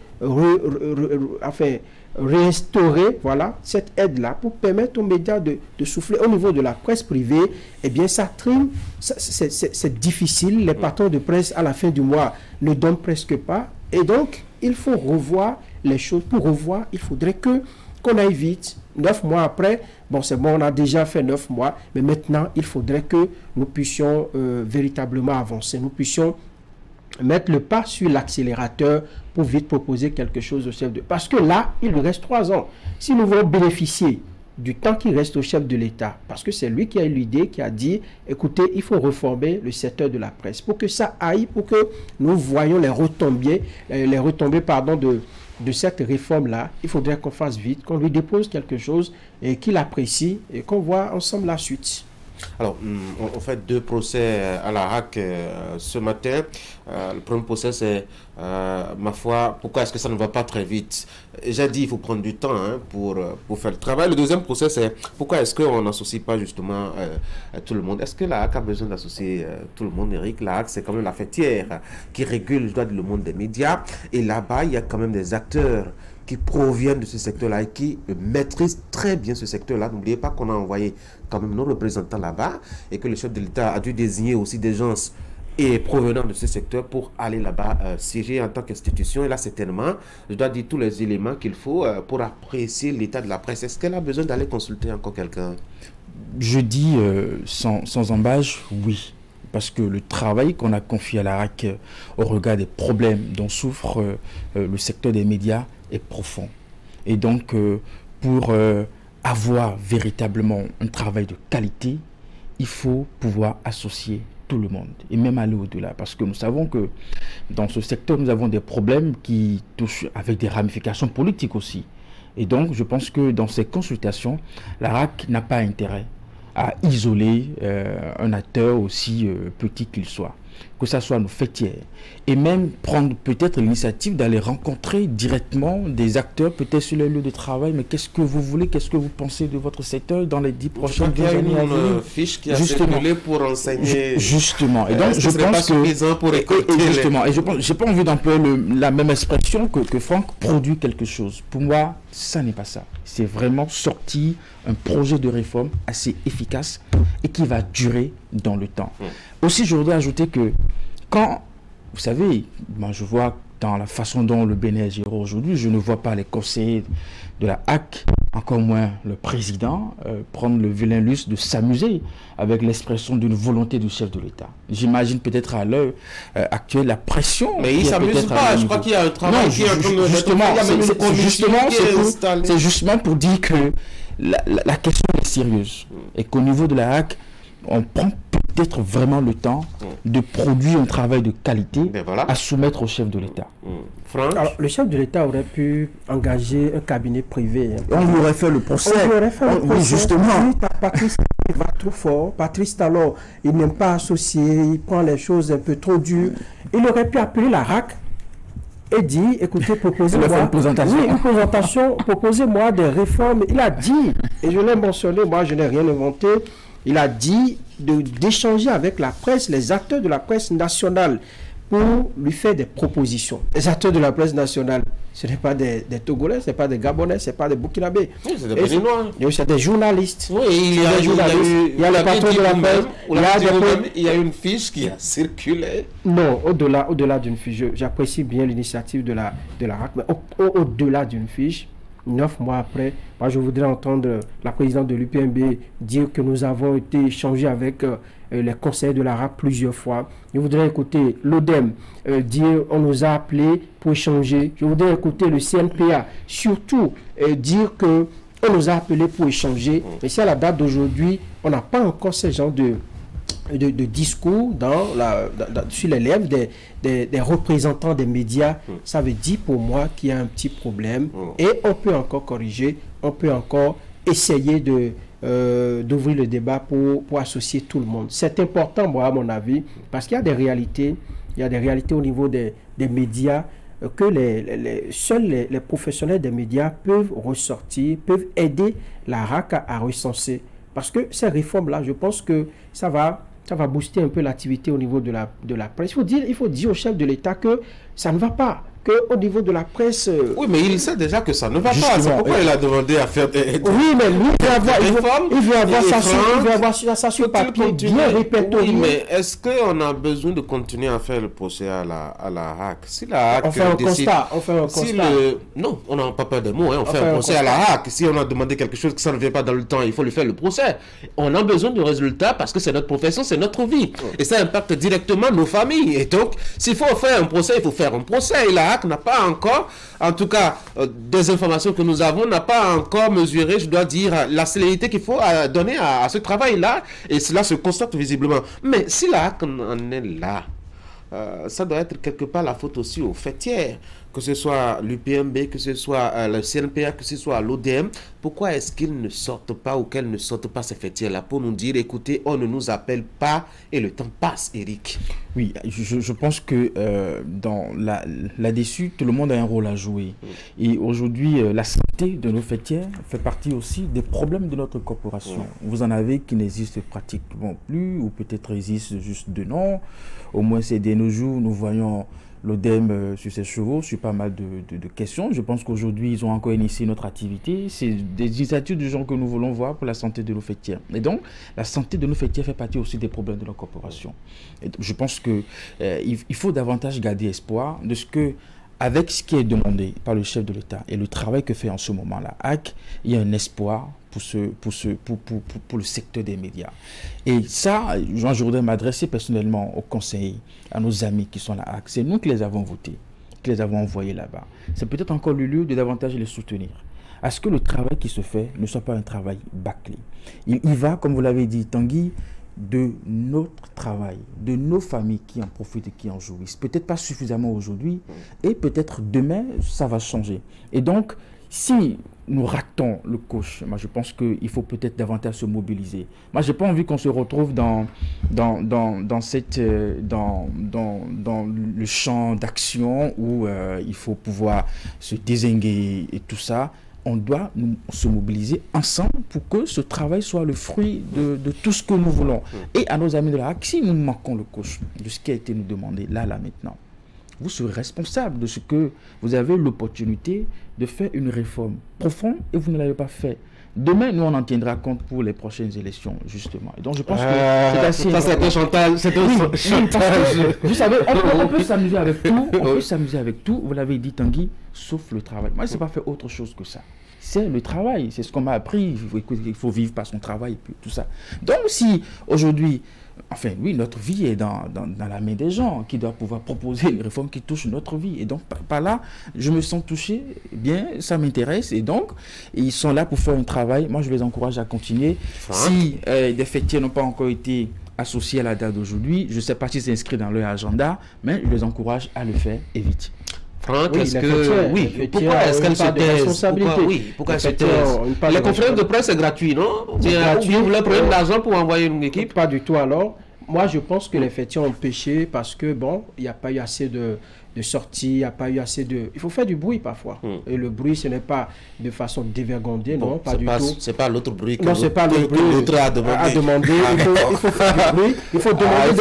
réinstaurer cette aide-là pour permettre aux médias de souffler. Au niveau de la presse privée, eh bien, ça trime, c'est difficile. Les patrons de presse, à la fin du mois, ne donnent presque pas. Et donc, il faut revoir les choses. Pour revoir, il faudrait qu'on aille vite. 9 mois après, bon, c'est bon, on a déjà fait 9 mois, mais maintenant, il faudrait que nous puissions véritablement avancer. Nous puissions mettre le pas sur l'accélérateur pour vite proposer quelque chose au chef de... Parce que là, il lui reste 3 ans. Si nous voulons bénéficier du temps qui reste au chef de l'État, parce que c'est lui qui a eu l'idée, qui a dit, écoutez, il faut reformer le secteur de la presse, pour que ça aille, pour que nous voyons les retombées de cette réforme-là. Il faudrait qu'on fasse vite, qu'on lui dépose quelque chose et qu'il apprécie et qu'on voit ensemble la suite. Alors, on fait 2 procès à la RAC ce matin. Le premier procès, c'est, ma foi, pourquoi est-ce que ça ne va pas très vite? J'ai dit il faut prendre du temps pour faire le travail. Le deuxième procès, c'est pourquoi est-ce qu'on n'associe pas justement tout le monde? Est-ce que la RAC a besoin d'associer tout le monde, Eric? La RAC, c'est quand même la fêtière qui régule, je dois dire, le monde des médias. Et là-bas, il y a quand même des acteurs qui proviennent de ce secteur-là et qui maîtrisent très bien ce secteur-là. N'oubliez pas qu'on a envoyé quand même nos représentants là-bas et que le chef de l'État a dû désigner aussi des gens provenant de ce secteur pour aller là-bas siéger en tant qu'institution. Et là, certainement, je dois dire tous les éléments qu'il faut pour apprécier l'état de la presse. Est-ce qu'elle a besoin d'aller consulter encore quelqu'un? Je dis sans embâche, oui. Parce que le travail qu'on a confié à la RAC au regard des problèmes dont souffre le secteur des médias est profond. Et donc, pour avoir véritablement un travail de qualité, il faut pouvoir associer tout le monde et même aller au-delà. Parce que nous savons que dans ce secteur, nous avons des problèmes qui touchent avec des ramifications politiques aussi. Et donc, je pense que dans ces consultations, la RAC n'a pas intérêt à isoler un acteur aussi petit qu'il soit, que ce soit nos fêtières, et même prendre peut-être l'initiative d'aller rencontrer directement des acteurs, peut-être sur les lieux de travail. Mais qu'est-ce que vous voulez, qu'est-ce que vous pensez de votre secteur dans les 10 prochaines années à venir? Une fiche qui a circulé pour enseigner. Justement. Et donc, je pense que... Pour justement. Et je pense, j'ai pas envie d'employer la même expression que Franck, produit quelque chose. Pour moi, ça n'est pas ça. C'est vraiment sortir un projet de réforme assez efficace et qui va durer dans le temps. Aussi, je voudrais ajouter que quand, vous savez, moi je vois dans la façon dont le Bénin est géré aujourd'hui, je ne vois pas les conseillers de la HAC, encore moins le président, prendre le vilain luxe de s'amuser avec l'expression d'une volonté du chef de l'État. J'imagine peut-être à l'heure actuelle la pression. Mais il ne s'amuse pas, je crois qu'il y a un travail qui est en train de... C'est justement pour dire que la question est sérieuse et qu'au niveau de la HAC, on prend peut-être vraiment le temps de produire un travail de qualité à soumettre au chef de l'État. Alors, le chef de l'État aurait pu engager un cabinet privé. On lui aurait fait le procès. On lui aurait fait le procès. Oui, justement. Patrice va trop fort. Patrice Talon, il n'aime pas associer, il prend les choses un peu trop dures. Il aurait pu appeler la RAC et dit, écoutez, proposez-moi une présentation, proposez-moi des réformes. Il a dit, et je l'ai mentionné, moi je n'ai rien inventé, il a dit d'échanger avec la presse, les acteurs de la presse nationale, pour lui faire des propositions. Les acteurs de la presse nationale, ce n'est pas des Togolais, ce n'est pas des Gabonais, ce n'est pas des Burkinabés. Oui, c'est des Béninois. C'est des journalistes. Oui, il y a le patron de la presse. Il y a une fiche qui a circulé. Non, au-delà d'une fiche, j'apprécie bien l'initiative de la RAC, mais au-delà d'une fiche, 9 mois après, moi je voudrais entendre la présidente de l'UPMB dire que nous avons été échangés avec les conseillers de la RAC plusieurs fois. Je voudrais écouter l'ODEM dire on nous a appelés pour échanger. Je voudrais écouter le CNPA surtout dire que on nous a appelés pour échanger. Mais si à la date d'aujourd'hui, on n'a pas encore ce genre de discours sur les lèvres des représentants des médias, ça veut dire pour moi qu'il y a un petit problème et on peut encore corriger, on peut encore essayer d'ouvrir le débat pour associer tout le monde. C'est important, moi, à mon avis, parce qu'il y a des réalités, au niveau des médias que seuls les professionnels des médias peuvent ressortir, peuvent aider la RAC à recenser. Parce que ces réformes-là, je pense que ça va booster un peu l'activité au niveau de la presse. Il faut dire au chef de l'État que ça ne va pas. Qu'au niveau de la presse... Oui, mais il sait déjà que ça ne va pas. C'est pourquoi il a demandé à faire des... Oui, mais lui, il veut avoir ça sur papier bien répertorié. Oui, mais est-ce qu'on a besoin de continuer à faire le procès à la RAC? Si la RAC on fait un constat. Non, on n'a pas peur des mots. On fait un procès à la RAC. Si on a demandé quelque chose que ça ne vient pas dans le temps, il faut le faire le procès. On a besoin de résultats parce que c'est notre profession, c'est notre vie. Et ça impacte directement nos familles. Et donc, s'il faut faire un procès, il faut faire un procès. Et la RAC n'a pas encore, en tout cas, des informations que nous avons, n'a pas encore mesuré, je dois dire, la célérité qu'il faut donner à ce travail-là. Et cela se constate visiblement. Mais si la RAC en est là, ça doit être quelque part la faute aussi aux fêtières, que ce soit l'UPMB, que ce soit le CNPA, que ce soit l'ODM. Pourquoi est-ce qu'ils ne sortent pas ou qu'elles ne sortent pas ces fêtières-là pour nous dire, écoutez, on ne nous appelle pas et le temps passe, Eric? Oui, je pense que là-dessus, tout le monde a un rôle à jouer. Et aujourd'hui, la santé de nos fêtières fait partie aussi des problèmes de notre corporation. Vous en avez qui n'existent pratiquement plus, ou peut-être existent juste de nom. Au moins, c'est de nos jours, nous voyons l'ODEM sur ses chevaux, sur pas mal de questions. Je pense qu'aujourd'hui, ils ont encore initié notre activité. C'est des initiatives du genre que nous voulons voir pour la santé de nos fêtières. Et donc, la santé de nos fêtières fait partie aussi des problèmes de la corporation. Et donc, je pense qu'il faut davantage garder espoir de ce que, avec ce qui est demandé par le chef de l'État et le travail que fait en ce moment la HAC, il y a un espoir pour le secteur des médias. Et ça, je voudrais m'adresser personnellement aux conseillers, à nos amis qui sont à la HAC. C'est nous qui les avons votés, qui les avons envoyés là-bas. C'est peut-être encore le lieu de davantage les soutenir. À ce que le travail qui se fait ne soit pas un travail bâclé. Il y va, comme vous l'avez dit, Tanguy, de notre travail, de nos familles qui en profitent et qui en jouissent. Peut-être pas suffisamment aujourd'hui, et peut-être demain, ça va changer. Et donc, si nous ratons le coach, moi je pense qu'il faut peut-être davantage se mobiliser. Moi, j'ai pas envie qu'on se retrouve dans le champ d'action où il faut pouvoir se dézinguer et tout ça. On doit se mobiliser ensemble pour que ce travail soit le fruit de tout ce que nous voulons. Et à nos amis de la HAC, si nous manquons le coach de ce qui a été nous demandé là, maintenant, vous serez responsable de ce que vous avez l'opportunité de faire une réforme profonde et vous ne l'avez pas fait. Demain, nous, on en tiendra compte pour les prochaines élections, justement. Et donc, je pense que c'est assez... Ça, c'est un chantage. Vous savez, on peut s'amuser avec tout. On peut s'amuser avec tout. Vous l'avez dit, Tanguy, sauf le travail. Moi, je ne sais pas faire autre chose que ça. C'est le travail. C'est ce qu'on m'a appris. Il faut vivre par son travail, et puis tout ça. Donc, si aujourd'hui... Enfin, oui, notre vie est dans la main des gens qui doivent pouvoir proposer les réformes qui touchent notre vie. Et donc, par là, je me sens touché. Bien, ça m'intéresse. Et donc, ils sont là pour faire un travail. Moi, je les encourage à continuer. Si des fêtiers n'ont pas encore été associés à la date d'aujourd'hui, je ne sais pas si c'est inscrit dans leur agenda, mais je les encourage à le faire et vite. Franck, est-ce que... Oui, pourquoi est-ce qu'elle se taise? Pourquoi elle se taise? Les conférences de presse, c'est gratuit, non? Vous voulez prendre de l'argent pour envoyer une équipe? Pas du tout, alors. Moi, je pense que les fêtiers ont péché parce que, bon, il n'y a pas eu assez de sorties, il n'y a pas eu assez de... Il faut faire du bruit parfois. Et le bruit, ce n'est pas de façon dévergondée, non, pas du tout. C'est pas l'autre bruit que l'autre a demandé. Il faut faire du bruit. Il faut demander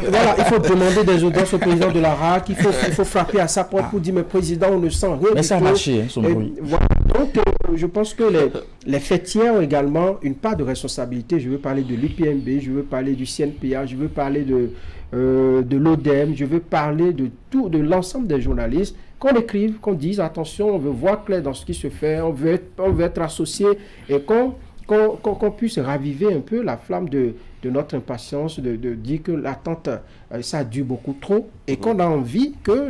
Voilà, il faut demander des audiences au président de la RAC. Il faut frapper à sa porte pour dire, mais président, on ne sent rien. Mais ça a marché, son bruit. Voilà. Donc, je pense que les fêtiers ont également une part de responsabilité. Je veux parler de l'UPMB, je veux parler du CNPA, je veux parler de l'ODEM, je veux parler de l'ensemble des journalistes, qu'on écrive, qu'on dise attention, on veut voir clair dans ce qui se fait, on veut être associé et qu'on puisse raviver un peu la flamme de notre impatience, de dire que l'attente, ça dure beaucoup trop et qu'on a envie que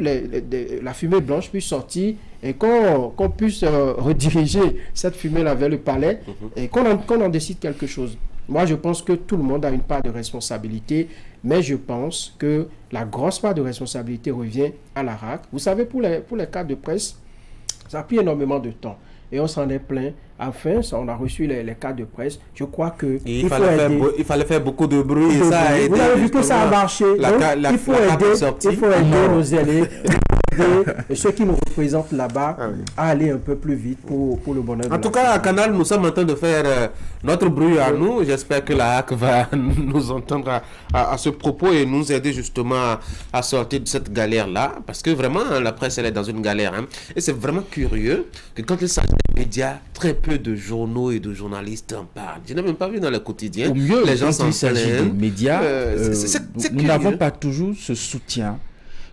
la fumée blanche puisse sortir et qu'on puisse rediriger cette fumée-là vers le palais et qu'on en décide quelque chose. Moi, je pense que tout le monde a une part de responsabilité, mais je pense que la grosse part de responsabilité revient à la RAC. Vous savez, pour les cadres de presse, ça a pris énormément de temps. Et on s'en est plein. Enfin, on a reçu les cadres de presse. Je crois que il fallait faire beaucoup de bruit. Vous avez vu que ça a marché. Il faut aider nos aînés. Et ceux qui nous représentent là-bas à aller un peu plus vite pour le bonheur. En tout cas, à Canal, nous sommes en train de faire notre bruit à nous. J'espère que la HAC va nous entendre à ce propos et nous aider justement à sortir de cette galère-là. Parce que vraiment, la presse, elle est dans une galère. Et c'est vraiment curieux que quand il s'agit des médias, très peu de journaux et de journalistes en parlent. Je n'ai même pas vu dans le quotidien. Au mieux, les gens quand il s'agit des médias, nous n'avons pas toujours ce soutien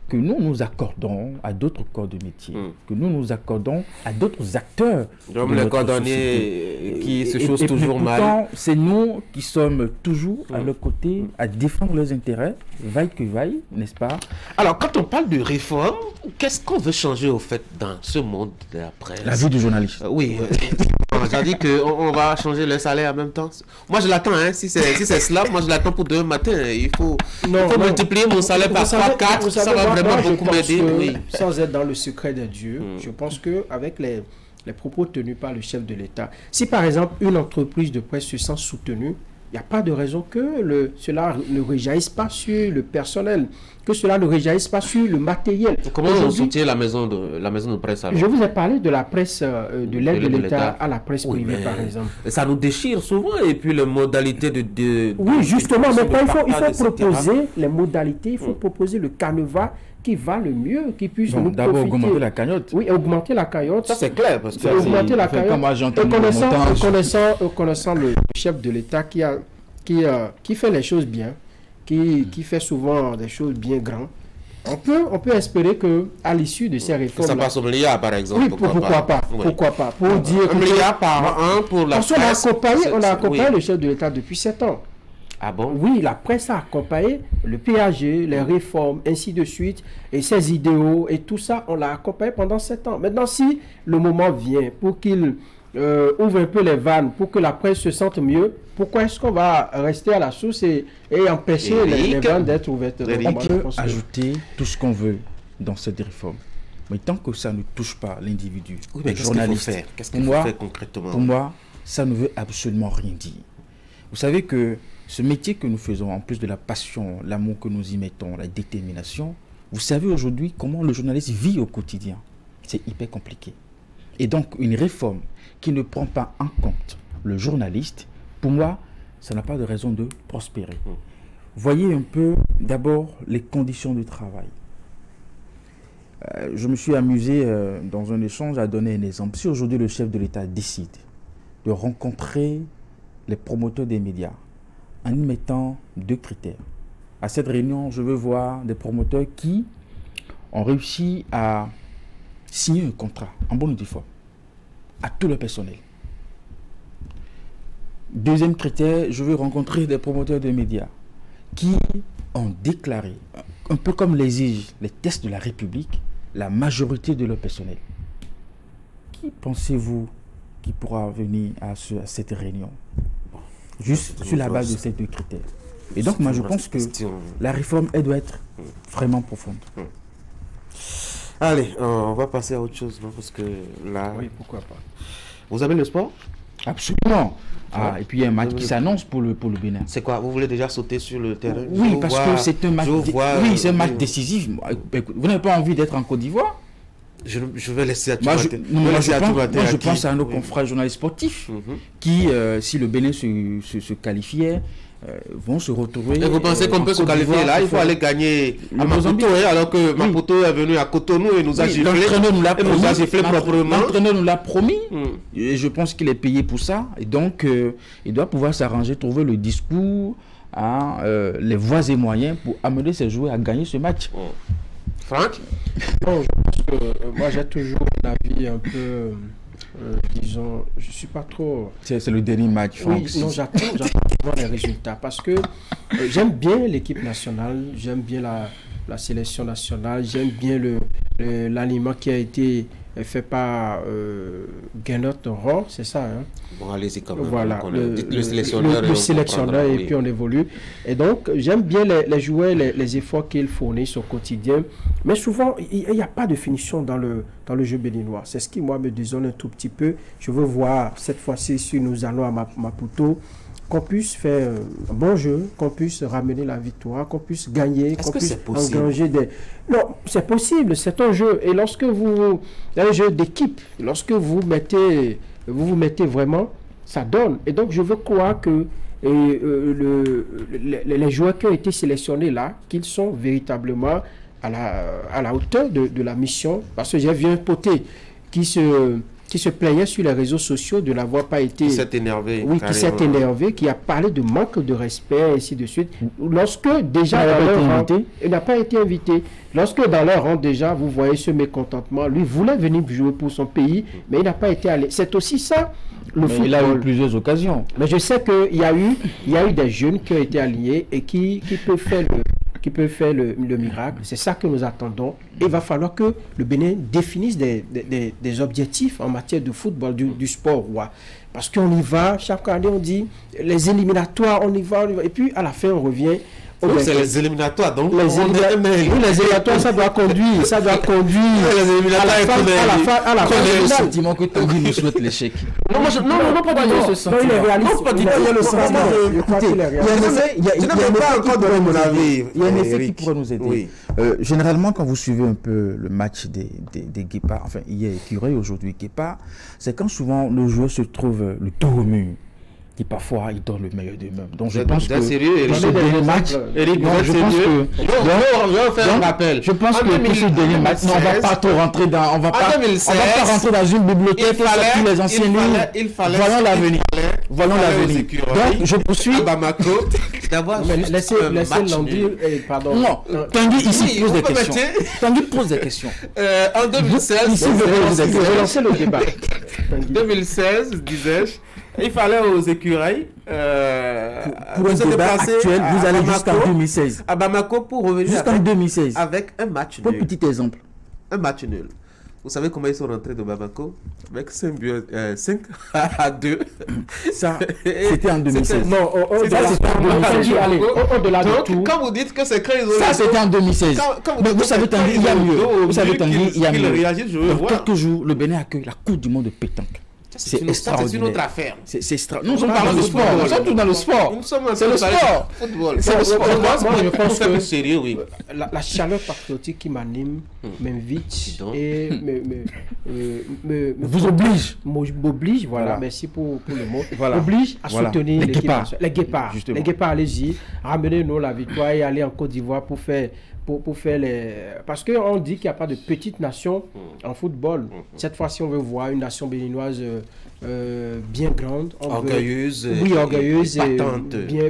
que nous accordons à d'autres corps de métier, que nous accordons à d'autres acteurs. Comme les cordonniers qui se chaussent toujours mal. Pourtant, c'est nous qui sommes toujours à leur côté, à défendre leurs intérêts, vaille que vaille, n'est-ce pas? Alors, quand on parle de réforme, qu'est-ce qu'on veut changer au fait dans ce monde de la presse? La vie du journaliste. Oui, j'ai dit qu'on va changer le salaire en même temps. Moi, je l'attends, si c'est cela, moi je l'attends pour demain matin. Il faut multiplier mon salaire par 3-4, ça va vraiment beaucoup m'aider. Oui. Sans être dans le secret de Dieu, je pense qu'avec les propos tenus par le chef de l'État, si par exemple une entreprise de presse se sent soutenue, il n'y a pas de raison que cela ne réjaillisse pas sur le personnel, que cela ne réjaillisse pas sur le matériel. Comment on soutient la maison de presse alors? Je vous ai parlé de la presse, de l'aide de l'État à la presse privée, par exemple. Ça nous déchire souvent, et puis les modalités de oui, justement, mais il faut proposer les modalités, il faut proposer le canevas qui va le mieux, qui puisse nous d'abord profiter. Augmenter la cagnotte. Oui, augmenter la cagnotte. Ça, c'est clair. Parce que augmenter la cagnotte. Connaissant le chef de l'État qui fait les choses bien, qui fait souvent des choses bien grandes, on peut espérer qu'à l'issue de ces réformes... Ça passe au milliard, par exemple. Oui, pourquoi pas. Pour dire un milliard par an pour la presse. On a accompagné le chef de l'État depuis 7 ans. Ah bon? Oui, la presse a accompagné le PAG, les réformes, ainsi de suite, et ses idéaux, et tout ça, on l'a accompagné pendant 7 ans. Maintenant, si le moment vient pour qu'il ouvre un peu les vannes, pour que la presse se sente mieux, pourquoi est-ce qu'on va rester à la source et empêcher les vannes d'être ouvertes? On peut ajouter tout ce qu'on veut dans cette réforme. Mais tant que ça ne touche pas l'individu, le journaliste, qu'est-ce qu'il faut faire concrètement? Pour moi, ça ne veut absolument rien dire. Vous savez que ce métier que nous faisons, en plus de la passion, l'amour que nous y mettons, la détermination, vous savez aujourd'hui comment le journaliste vit au quotidien. C'est hyper compliqué. Et donc, une réforme qui ne prend pas en compte le journaliste, pour moi, ça n'a pas de raison de prospérer. Voyez un peu, d'abord, les conditions de travail. Je me suis amusé dans un échange à donner un exemple. Si aujourd'hui le chef de l'État décide de rencontrer les promoteurs des médias, en y mettant 2 critères. À cette réunion, je veux voir des promoteurs qui ont réussi à signer un contrat en bonne et due forme à tout le personnel. Deuxième critère, je veux rencontrer des promoteurs de médias qui ont déclaré, un peu comme l'exigent les tests de la République, la majorité de leur personnel. Qui pensez-vous qui pourra venir à cette réunion? Juste sur la base de ces 2 critères. Et donc, moi, je pense que la réforme, elle doit être vraiment profonde. Allez, on va passer à autre chose, non? Parce que là... Oui, pourquoi pas. Vous avez le sport? Absolument. Et puis il y a un match qui s'annonce pour le Bénin. C'est quoi? Vous voulez déjà sauter sur le terrain? Oui, parce que c'est un match, c'est un match décisif. Vous n'avez pas envie d'être en Côte d'Ivoire? Je vais laisser à tout je pense à nos confrères journalistes sportifs qui, si le Bénin se qualifiait, vont se retrouver. Et vous pensez qu'on peut se qualifier là? Il faut aller gagner à Maputo, alors que Maputo est venu à Cotonou et nous a giflé. L'entraîneur nous l'a promis. Et je pense qu'il est payé pour ça. Et donc, il doit pouvoir s'arranger, trouver le discours, les voies et moyens pour amener ses joueurs à gagner ce match. Franck? Bon, je pense que moi j'ai toujours un avis un peu, disons, je suis pas trop... C'est le dernier match, Franck. Oui, non, j'attends souvent les résultats parce que j'aime bien l'équipe nationale, j'aime bien la sélection nationale, j'aime bien l'aliment qui a été fait par Gernot Rohr, c'est ça, hein? Bon, allez-y quand même. Voilà, le sélectionneur. Le sélectionneur, et puis on évolue. Et donc, j'aime bien les joueurs, les efforts qu'ils fournissent au quotidien. Mais souvent, il n'y a pas de finition dans le jeu béninois. C'est ce qui, moi, me désole un tout petit peu. Je veux voir, cette fois-ci, si nous allons à Maputo, qu'on puisse faire un bon jeu, qu'on puisse ramener la victoire, qu'on puisse gagner, qu'on puisse engranger des... Non, c'est possible, c'est un jeu. Et lorsque vous... un jeu d'équipe, lorsque vous vous mettez vraiment, ça donne. Et donc, je veux croire que les joueurs qui ont été sélectionnés là, qu'ils sont véritablement à la hauteur de la mission. Parce que j'ai vu un poté qui se plaignait sur les réseaux sociaux de n'avoir pas été... Qui s'est énervé. Oui, qui s'est énervé, qui a parlé de manque de respect, et ainsi de suite. Lorsque déjà il n'a pas été invité. Lorsque dans leur rang déjà, vous voyez ce mécontentement, lui voulait venir jouer pour son pays, mais il n'a pas été allé. C'est aussi ça, le football. Il a eu plusieurs occasions. Mais je sais qu'il y a eu des jeunes qui ont été alignés et qui peuvent faire le miracle. C'est ça que nous attendons. Et il va falloir que le Bénin définisse des objectifs en matière de football, du sport roi. Parce qu'on y va, chaque année on dit, les éliminatoires, on y va, et puis à la fin on revient. C'est les éliminatoires, donc les éliminatoires, ça doit conduire. Les éliminatoires à la fin. Le sentiment que Tanguy nous souhaite l'échec. Non, pas dans ce sentiment. Il est réaliste. Non, pas du tout, il y a le sentiment. Il y a un effet qui pourrait nous aider. Généralement, quand vous suivez un peu le match des Guépards, enfin hier Écureuil, aujourd'hui Guépards, c'est quand souvent nos joueurs se trouvent le dos au mur. Qui parfois ils donnent le meilleur d'eux-mêmes. Donc je pense que dans ce dernier match, je pense que pour ce dernier match, on va pas trop rentrer dans, on va pas rentrer dans une bibliothèque où les anciens livres. Voyons l'avenir. Donc je poursuis. D'avoir laissez Landir, pardon. Non, Tanguy ici pose des questions. Tanguy pose des questions. En 2016, ici vous relancez le débat. 2016, disais-je. Il fallait aux écureuils pour un débat actuel, vous allez jusqu'en 2016. À Bamako pour revenir jusqu'en 2016 avec un match nul. Pour petit exemple. Un match nul. Vous savez comment ils sont rentrés de Bamako? Avec 5 à 2. Ça, c'était en 2016. Non, au-delà de tout. Quand vous dites que c'est très isolé. Ça, c'était en 2016. Mais vous savez, Tanguy, il y a mieux. Vous savez, Tanguy, il y a mieux. Dans quelques jours, le Bénin accueille la Coupe du monde de pétanque. C'est extraordinaire. C'est une autre affaire. C'est extraordinaire. Nous sommes dans le sport. Nous sommes tous dans le sport. C'est le sport. C'est le sport. Moi, je pense que sérieux, oui. La chaleur patriotique qui m'anime m'invite et vous oblige. M'oblige, voilà. Merci pour le mot. M'oblige à soutenir l'équipe nationale. Les Guépards. Les Guépards, allez-y. Ramenez-nous la victoire et aller en Côte d'Ivoire pour faire les... Parce qu'on dit qu'il n'y a pas de petite nation en football. Cette fois-ci, on veut voir une nation béninoise bien grande. Orgueilleuse. Oui, orgueilleuse. Et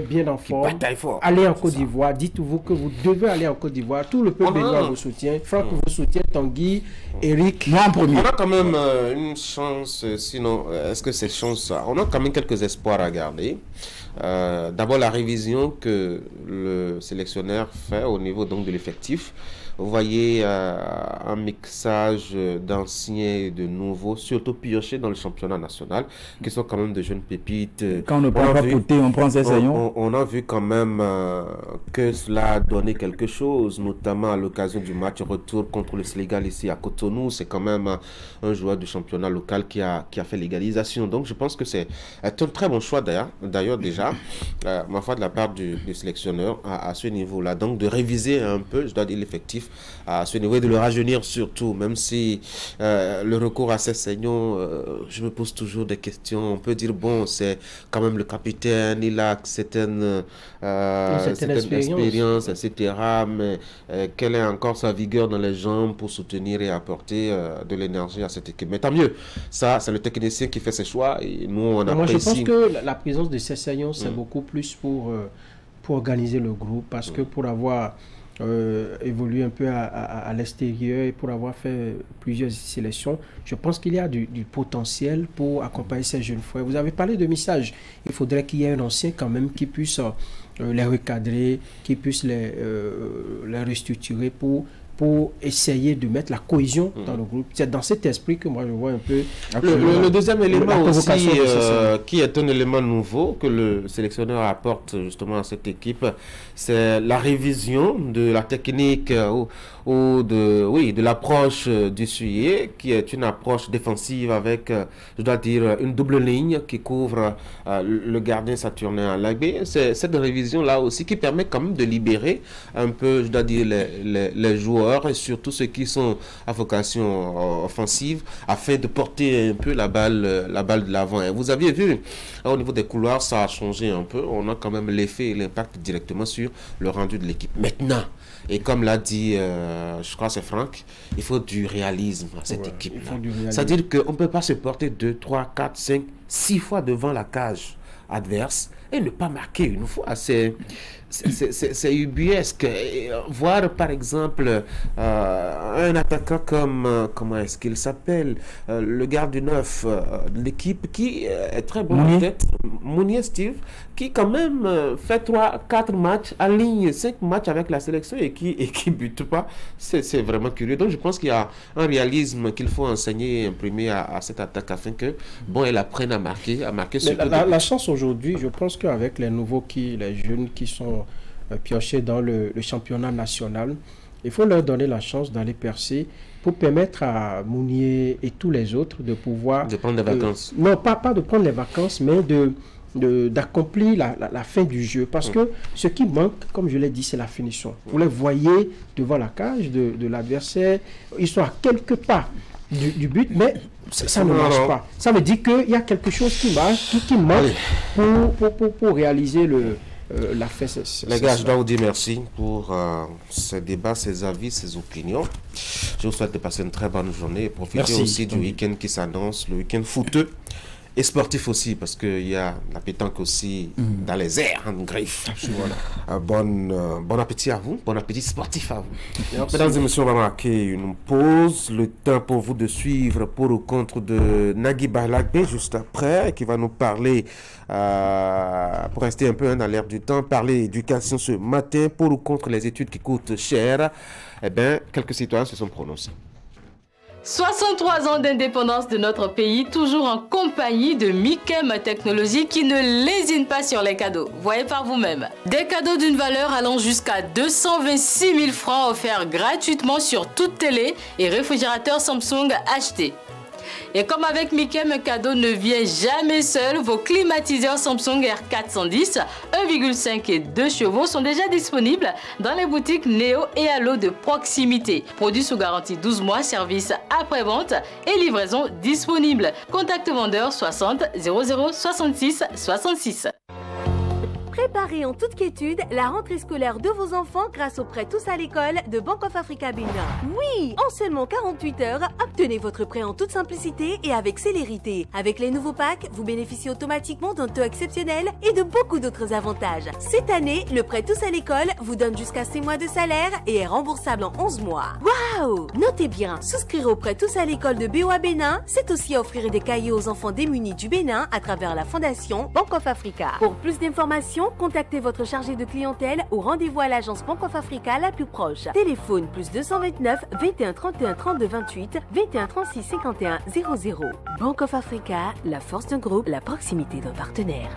bien en forme. Allez en Côte d'Ivoire. Dites-vous que vous devez aller en Côte d'Ivoire. Tout le peuple béninois vous soutient. Franck vous soutient. Tanguy, Eric. Moi en premier. On a quand même une chance. Sinon, est-ce que c'est chance? On a quand même quelques espoirs à garder. D'abord la révision que le sélectionneur fait au niveau donc de l'effectif vous voyez un mixage d'anciens et de nouveaux, surtout piochés dans le championnat national, qui sont quand même de jeunes pépites. Quand on ne prend pas Pouté, on prend ses saignons. On a vu quand même que cela a donné quelque chose, notamment à l'occasion du match retour contre le Sénégal ici à Cotonou. C'est quand même un joueur du championnat local qui a fait l'égalisation. Donc je pense que c'est un très bon choix d'ailleurs déjà, ma foi, de la part du sélectionneur à ce niveau-là. Donc de réviser un peu, je dois dire, l'effectif à ce niveau et de le rajeunir surtout, même si le recours à ces saignons, je me pose toujours des questions. On peut dire, bon, c'est quand même le capitaine, il a certaine expérience, etc. Mais quelle est encore sa vigueur dans les jambes pour soutenir et apporter de l'énergie à cette équipe? Mais tant mieux, ça c'est le technicien qui fait ses choix et nous on apprécie. Moi je pense que la présence de ces saignons c'est beaucoup plus pour organiser le groupe, parce que pour avoir évolué un peu à l'extérieur et pour avoir fait plusieurs sélections, je pense qu'il y a du potentiel pour accompagner ces jeunes frères. Vous avez parlé de message, il faudrait qu'il y ait un ancien quand même qui puisse les recadrer, qui puisse les restructurer pour essayer de mettre la cohésion dans le groupe. C'est dans cet esprit que moi je vois un peu... Le deuxième élément aussi, qui est un élément nouveau que le sélectionneur apporte justement à cette équipe, c'est la révision de la technique ou de l'approche du Suyer, qui est une approche défensive avec, je dois dire, une double ligne qui couvre le gardien Saturnin à l'AB. C'est cette révision-là aussi qui permet quand même de libérer un peu, je dois dire, les joueurs et surtout ceux qui sont à vocation offensive, afin de porter un peu la balle de l'avant. Et vous aviez vu, au niveau des couloirs, ça a changé un peu. On a quand même l'effet et l'impact directement sur le rendu de l'équipe. Maintenant, et comme l'a dit, je crois que c'est Franck, il faut du réalisme à cette équipe-là. C'est-à-dire qu'on ne peut pas se porter 2, 3, 4, 5, 6 fois devant la cage adverse et ne pas marquer une fois. C'est ubuesque. Voir par exemple un attaquant comme, comment est-ce qu'il s'appelle, le garde du 9 de l'équipe qui est très bon en tête, Mounier Steve, qui quand même fait 3-4 matchs, aligne 5 matchs avec la sélection et qui bute pas. C'est vraiment curieux. Donc je pense qu'il y a un réalisme qu'il faut enseigner et imprimer à cette attaque afin que, bon, elle apprenne à marquer la chance aujourd'hui, je pense qu'avec les jeunes qui sont piochés dans le championnat national, il faut leur donner la chance d'aller percer pour permettre à Mounier et tous les autres de pouvoir... De prendre des vacances. Non, pas de prendre les vacances, mais d'accomplir la fin du jeu. Parce que ce qui manque, comme je l'ai dit, c'est la finition. Vous les voyez devant la cage de l'adversaire, ils sont à quelques pas du but, mais ça ne marche pas. Ça veut dire qu'il y a quelque chose qui marche, qui manque pour réaliser la fin. Les gars, je dois vous dire merci pour ce débat, ces avis, ces opinions. Je vous souhaite de passer une très bonne journée et profiter aussi du week-end qui s'annonce, le week-end footeux et sportif aussi, parce qu'il y a la pétanque aussi dans les airs, en griffe. Bon appétit à vous, bon appétit sportif à vous. Mesdames et messieurs, on va marquer une pause, le temps pour vous de suivre pour ou contre de Nagui Balagbe juste après, qui va nous parler, pour rester un peu dans l'air du temps, parler éducation ce matin, pour ou contre les études qui coûtent cher. Eh bien, quelques citoyens se sont prononcés. 63 ans d'indépendance de notre pays, toujours en compagnie de Mikem Technologies qui ne lésine pas sur les cadeaux. Voyez par vous-même. Des cadeaux d'une valeur allant jusqu'à 226 000 francs offerts gratuitement sur toute télé et réfrigérateur Samsung acheté. Et comme avec Mikem, un cadeau ne vient jamais seul, vos climatiseurs Samsung R410, 1,5 et 2 chevaux sont déjà disponibles dans les boutiques Néo et Allo de proximité. Produits sous garantie 12 mois, service après-vente et livraison disponible. Contact vendeur 60 00 66 66. Préparez en toute quiétude la rentrée scolaire de vos enfants grâce au prêt tous à l'école de Bank of Africa Bénin. Oui, en seulement 48 heures, obtenez votre prêt en toute simplicité et avec célérité. Avec les nouveaux packs, vous bénéficiez automatiquement d'un taux exceptionnel et de beaucoup d'autres avantages. Cette année, le prêt tous à l'école vous donne jusqu'à 6 mois de salaire et est remboursable en 11 mois. Waouh! Notez bien, souscrire au prêt tous à l'école de BOA Bénin, c'est aussi offrir des cahiers aux enfants démunis du Bénin à travers la fondation Bank of Africa. Pour plus d'informations, contactez votre chargé de clientèle ou rendez-vous à l'agence Bank of Africa la plus proche. Téléphone +229 21 31 32 28 21 36 51 00. Bank of Africa, la force d'un groupe, la proximité d'un partenaire.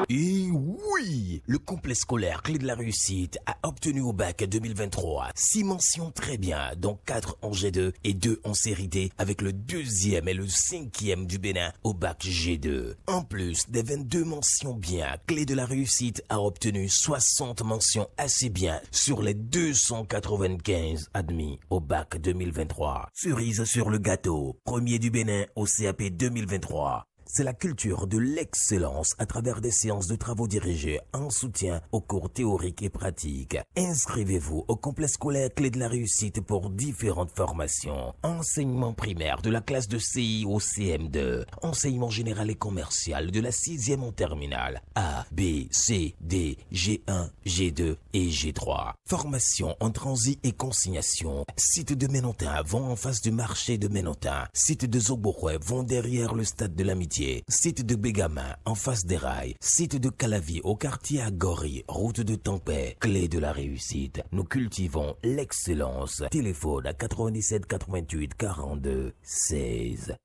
Et oui, le complexe scolaire Clé de la Réussite a obtenu au bac 2023 6 mentions très bien, dont 4 en G2 et 2 en série D, avec le 2e et le 5e du Bénin au bac G2. En plus des 22 mentions bien, Clé de la Réussite a obtenu 60 mentions assez bien sur les 295 admis au bac 2023. Cerise sur le gâteau, premier du Bénin au CAP 2023. C'est la culture de l'excellence à travers des séances de travaux dirigés en soutien aux cours théoriques et pratiques. Inscrivez-vous au complexe scolaire Clé de la Réussite pour différentes formations. Enseignement primaire de la classe de CI au CM2. Enseignement général et commercial de la 6e en terminale. A, B, C, D, G1, G2 et G3. Formation en transit et consignation. Site de Ménontin, vont en face du marché de Ménontin. Site de Zoboroué, vont derrière le stade de l'Amitié. Site de Bégamin, en face des rails. Site de Calavi, au quartier Agori, route de Tampais. Clé de la Réussite. Nous cultivons l'excellence. Téléphone à 97 88 42 16.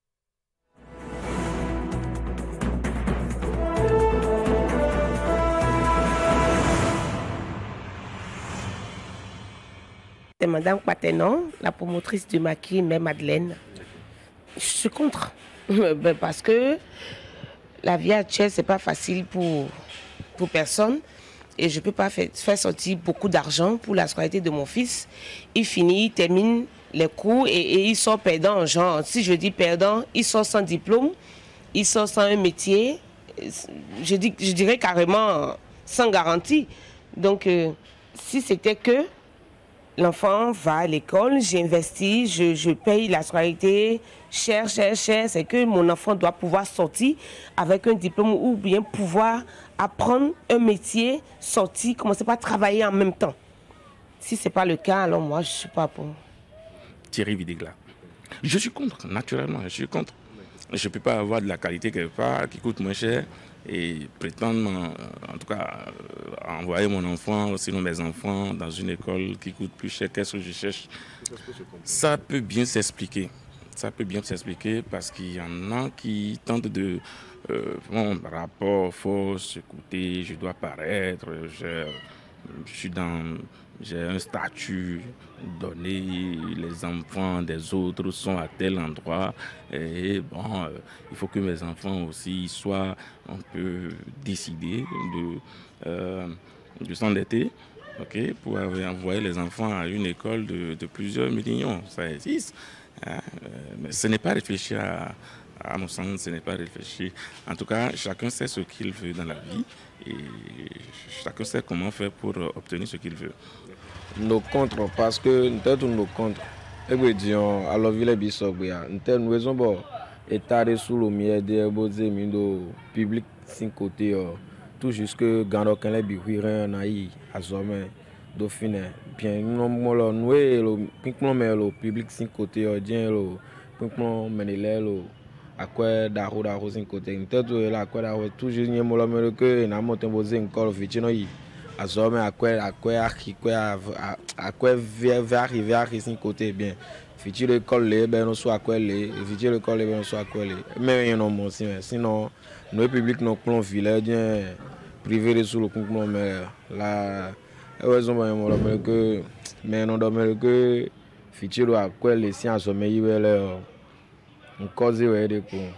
C'est Madame Quatenon, la promotrice du maquis Mère Madeleine. Je suis contre. Parce que la vie actuelle, c'est pas facile pour personne. Et je ne peux pas faire sortir beaucoup d'argent pour la scolarité de mon fils. Il finit, il termine les cours et il sort perdant. Genre, si je dis perdant, il sort sans diplôme, il sort sans un métier. Je dirais carrément sans garantie. Donc, si c'était que l'enfant va à l'école, j'investis, je paye la scolarité, cher, c'est que mon enfant doit pouvoir sortir avec un diplôme ou bien pouvoir apprendre un métier, sortir, commencer par travailler en même temps. Si ce n'est pas le cas, alors moi, je ne suis pas pour. Thierry Vidigla. Je suis contre, naturellement, je suis contre. Je ne peux pas avoir de la qualité quelque part qui coûte moins cher et prétendre, en tout cas, envoyer mon enfant, sinon mes enfants, dans une école qui coûte plus cher. Qu'est-ce que je cherche? Ça peut bien s'expliquer. Ça peut bien s'expliquer parce qu'il y en a qui tentent de... mon rapport, faut s'écouter, je dois paraître, j'ai un statut donné, les enfants des autres sont à tel endroit et bon, il faut que mes enfants aussi soient un peu décidés de s'endetter, okay, pour envoyer les enfants à une école de plusieurs millions, ça existe. Mais ce n'est pas réfléchi à mon sens, ce n'est pas réfléchi. En tout cas, chacun sait ce qu'il veut dans la vie et chacun sait comment faire pour obtenir ce qu'il veut. Nous contre parce que nous sommes nos contre. Et puis disons, alors ville bisok bien. Nous raison bon état sous le mieux des beaux amis public cinq côtés tout jusque gando quand les bihuire naï à sommet Dauphiné bien nous le piquement mais le public cinq côtés bien le piquement menelé le à quoi d'arro cinq côtés nous là quoi d'arro toujours ni mo le que na monter beaux encore vicino yi à sommet à quoi va arriver à cinq côtés bien fichi l'école les ben nous soit quoi les fichi l'école les ben nous soit quoi les mais non mon sinon nos public nos plans village bien privé sous le piquement mais là heureusement que mais non dormir que futur à quoi les sciences mais il va on cause des points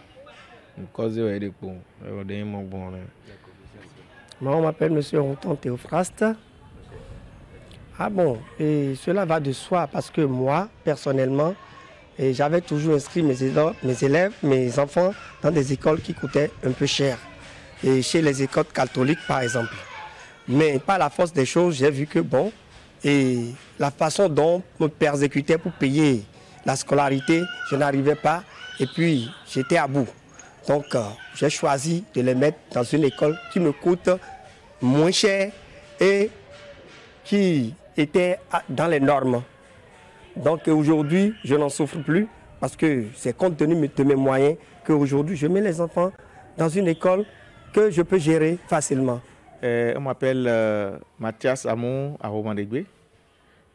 Moi on m'appelle monsieur Ronton Théophraste. Ah bon, et cela va de soi parce que moi personnellement j'avais toujours inscrit mes élèves, mes enfants dans des écoles qui coûtaient un peu cher et chez les écoles catholiques par exemple. Mais par la force des choses, j'ai vu que bon, et la façon dont on me persécutait pour payer la scolarité, je n'arrivais pas, et puis j'étais à bout. Donc j'ai choisi de les mettre dans une école qui me coûte moins cher et qui était dans les normes. Donc aujourd'hui, je n'en souffre plus parce que c'est compte tenu de mes moyens qu'aujourd'hui je mets les enfants dans une école que je peux gérer facilement. On m'appelle Mathias Amon Aromandegbe.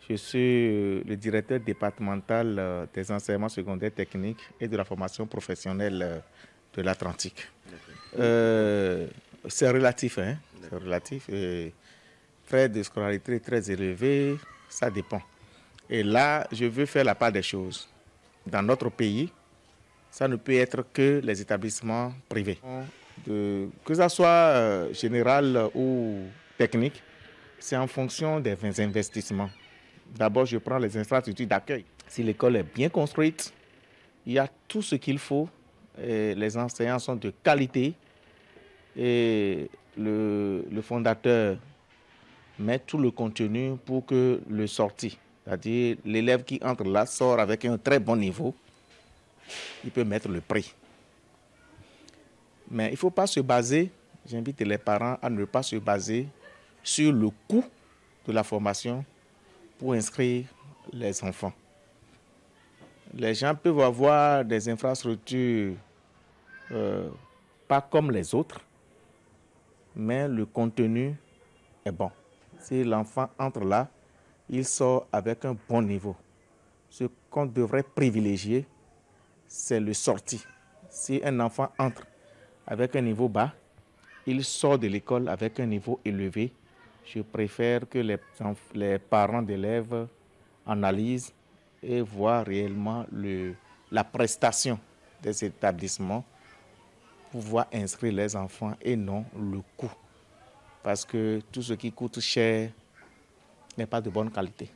Je suis le directeur départemental des enseignements secondaires techniques et de la formation professionnelle de l'Atlantique. C'est relatif, hein? C'est relatif. Et frais de scolarité très élevés, ça dépend. Et là, je veux faire la part des choses. Dans notre pays, ça ne peut être que les établissements privés. Que ça soit général ou technique, c'est en fonction des investissements. D'abord, je prends les infrastructures d'accueil. Si l'école est bien construite, il y a tout ce qu'il faut. Et les enseignants sont de qualité. Et le fondateur met tout le contenu pour que le sorti, c'est-à-dire l'élève qui entre là, sort avec un très bon niveau, il peut mettre le prix. Mais il ne faut pas se baser, j'invite les parents à ne pas se baser sur le coût de la formation pour inscrire les enfants. Les gens peuvent avoir des infrastructures pas comme les autres, mais le contenu est bon. Si l'enfant entre là, il sort avec un bon niveau. Ce qu'on devrait privilégier, c'est le sorti. Si un enfant entre avec un niveau bas, il sort de l'école avec un niveau élevé. Je préfère que les parents d'élèves analysent et voient réellement la prestation des établissements pour pouvoir inscrire les enfants et non le coût. Parce que tout ce qui coûte cher n'est pas de bonne qualité.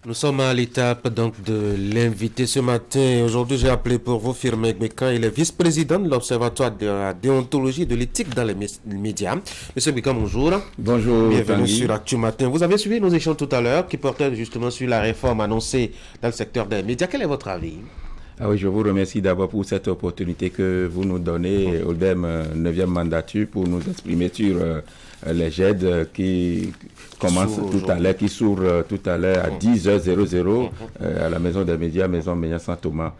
Nous sommes à l'étape donc de l'invité ce matin. Aujourd'hui, j'ai appelé pour vous Firmin Gbekan. Il est vice-président de l'Observatoire de la déontologie et de l'éthique dans les médias. Monsieur Gbekan, bonjour. Bonjour. Bienvenue sur Actu Matin. Vous avez suivi nos échanges tout à l'heure qui portaient justement sur la réforme annoncée dans le secteur des médias. Quel est votre avis? Ah oui, je vous remercie d'abord pour cette opportunité que vous nous donnez, Oldem 9e mandature, pour nous exprimer sur les GED qui commencent tout à l'heure, qui s'ouvrent tout à l'heure à 10h00 à la Maison des médias, Maison Ménia Saint-Thomas.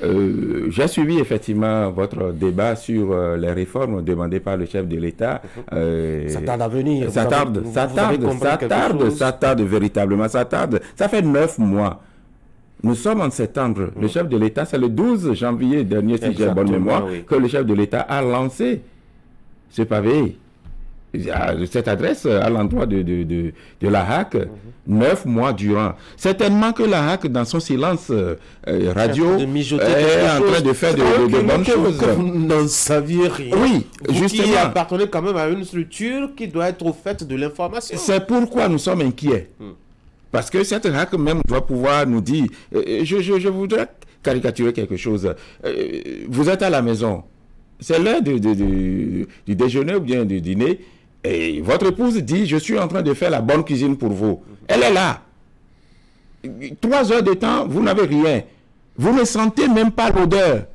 J'ai suivi effectivement votre débat sur les réformes demandées par le chef de l'État. Ça tarde à venir. Ça tarde véritablement, ça tarde. Ça fait 9 mois. Nous sommes en septembre. Le chef de l'État, c'est le 12 janvier dernier, si j'ai bonne mémoire, que le chef de l'État a lancé ce pavé. Cette adresse à l'endroit de la HAC, 9 mois durant. Certainement que la HAC, dans son silence radio, est en train de faire de bonnes choses. Vous n'en saviez rien. Oui, justement. Qui appartenez quand même à une structure qui doit être au fait de l'information. C'est pourquoi nous sommes inquiets. Parce que cette HAC même doit pouvoir nous dire, je voudrais caricaturer quelque chose. Vous êtes à la maison, c'est l'heure du déjeuner ou bien du dîner, et votre épouse dit, je suis en train de faire la bonne cuisine pour vous. Elle est là. 3 heures de temps, vous n'avez rien. Vous ne sentez même pas l'odeur.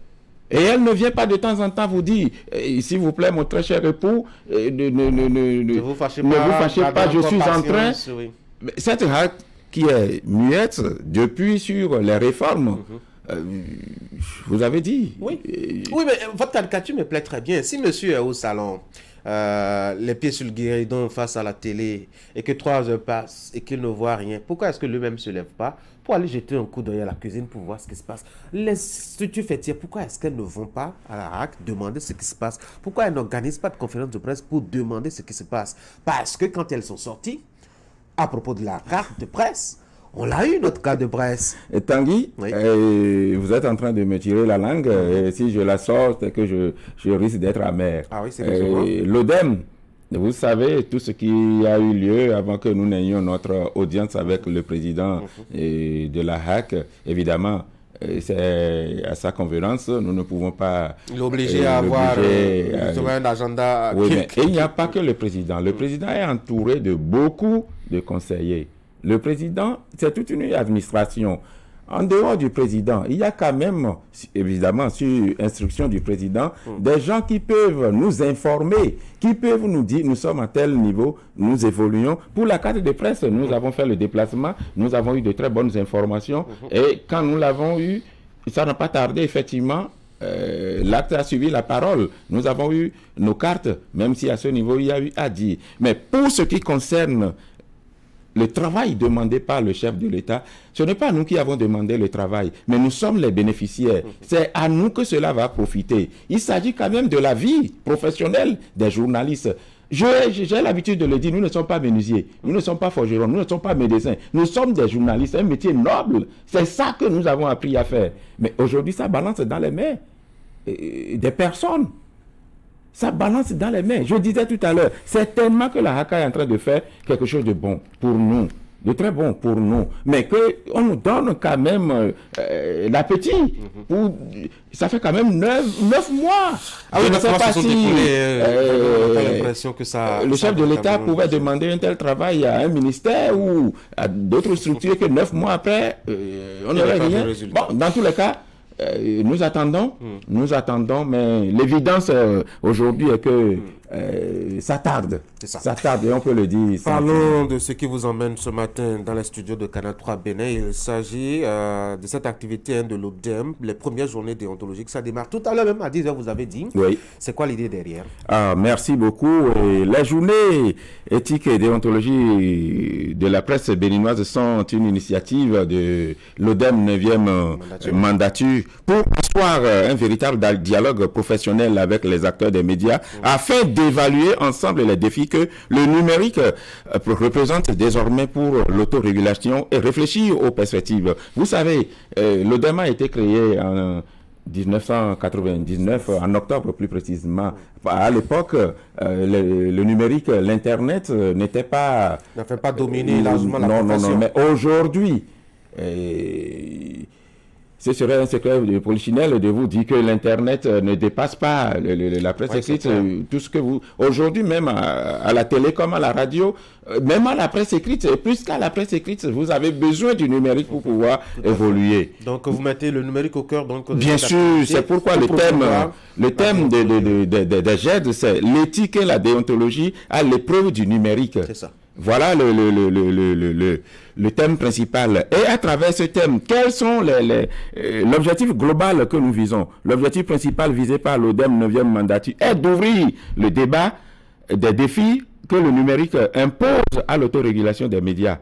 Et elle ne vient pas de temps en temps vous dire, s'il vous plaît, mon très cher époux, ne vous fâchez pas, je suis en train... Oui. Cette HAC qui est muette depuis sur les réformes, vous avez dit. Oui, mais votre caricature me plaît très bien. Si monsieur est au salon, les pieds sur le guéridon face à la télé, et que 3 heures passent et qu'il ne voit rien, pourquoi est-ce que lui-même ne se lève pas pour aller jeter un coup d'œil à la cuisine pour voir ce qui se passe? Les structures fêtières, pourquoi est-ce qu'elles ne vont pas à la HAC demander ce qui se passe? Pourquoi elles n'organisent pas de conférence de presse pour demander ce qui se passe? Parce que quand elles sont sorties, à propos de la carte de presse, on l'a eu, notre carte de presse. Et Tanguy, oui. Vous êtes en train de me tirer la langue. Et si je la sors, c'est que je risque d'être amer. Ah oui, c'est l'ODEM, vous savez, tout ce qui a eu lieu avant que nous n'ayons notre audience avec le président de la HAC, évidemment, c'est à sa convenance, nous ne pouvons pas l'obliger à avoir un agenda. Oui, mais il n'y a pas que le président. Le président est entouré de beaucoup de conseillers. Le président, c'est toute une administration. en dehors du président, il y a quand même, évidemment, sur instruction du président, des gens qui peuvent nous informer, qui peuvent nous dire, nous sommes à tel niveau, nous évoluons. Pour la carte de presse, nous avons fait le déplacement, nous avons eu de très bonnes informations, et quand nous l'avons eu, ça n'a pas tardé, effectivement, l'acte a suivi la parole. Nous avons eu nos cartes, même si à ce niveau, il y a eu à dire. Mais pour ce qui concerne le travail demandé par le chef de l'État, ce n'est pas nous qui avons demandé le travail, mais nous sommes les bénéficiaires. C'est à nous que cela va profiter. Il s'agit quand même de la vie professionnelle des journalistes. J'ai l'habitude de le dire, nous ne sommes pas menuisiers, nous ne sommes pas forgerons, nous ne sommes pas médecins, nous sommes des journalistes, un métier noble. C'est ça que nous avons appris à faire. Mais aujourd'hui, ça balance dans les mains des personnes. Ça balance dans les mains. Je disais tout à l'heure, certainement que la HACA est en train de faire quelque chose de bon pour nous, de très bon pour nous, mais qu'on nous donne quand même l'appétit. Ça fait quand même 9 mois. Ah oui, je ne sais pas si l'impression que ça, le chef de l'État pouvait demander un tel travail à un ministère ou à d'autres structures que 9 mois après, on n'aurait rien. Bon, dans tous les cas, nous attendons, mais l'évidence aujourd'hui est que ça tarde. Ça tarde, et on peut le dire. Parlons de ce qui vous emmène ce matin dans les studios de Canal 3 Bénin. Il s'agit de cette activité de l'ODEM, les premières journées déontologiques. Ça démarre tout à l'heure, même à 10h, vous avez dit. Oui. C'est quoi l'idée derrière? Merci beaucoup. Et les journées éthiques et déontologie de la presse béninoise sont une initiative de l'ODEM 9e mandature pour asseoir un véritable dialogue professionnel avec les acteurs des médias afin d'évaluer ensemble les défis que le numérique représente désormais pour l'autorégulation et réfléchir aux perspectives. Vous savez, l'ODEM a été créé en 1999, en octobre plus précisément. À l'époque, le numérique, l'Internet n'était pas... Ne fait pas dominer largement la profession. Non, mais aujourd'hui... ce serait un secret de polichinelle de vous dire que l'Internet ne dépasse pas la presse écrite. Tout ce que vous... Aujourd'hui, même à la télé comme à la radio, même à la presse écrite, plus qu'à la presse écrite, vous avez besoin du numérique pour pouvoir évoluer. Donc, vous mettez le numérique au cœur. Donc, bien sûr, c'est pourquoi le thème des GED, c'est l'éthique et la déontologie à l'épreuve du numérique. C'est ça. Voilà le thème principal. Et à travers ce thème, quels sont l'objectif global que nous visons? L'objectif principal visé par l'ODEM 9e mandature est d'ouvrir le débat des défis que le numérique impose à l'autorégulation des médias.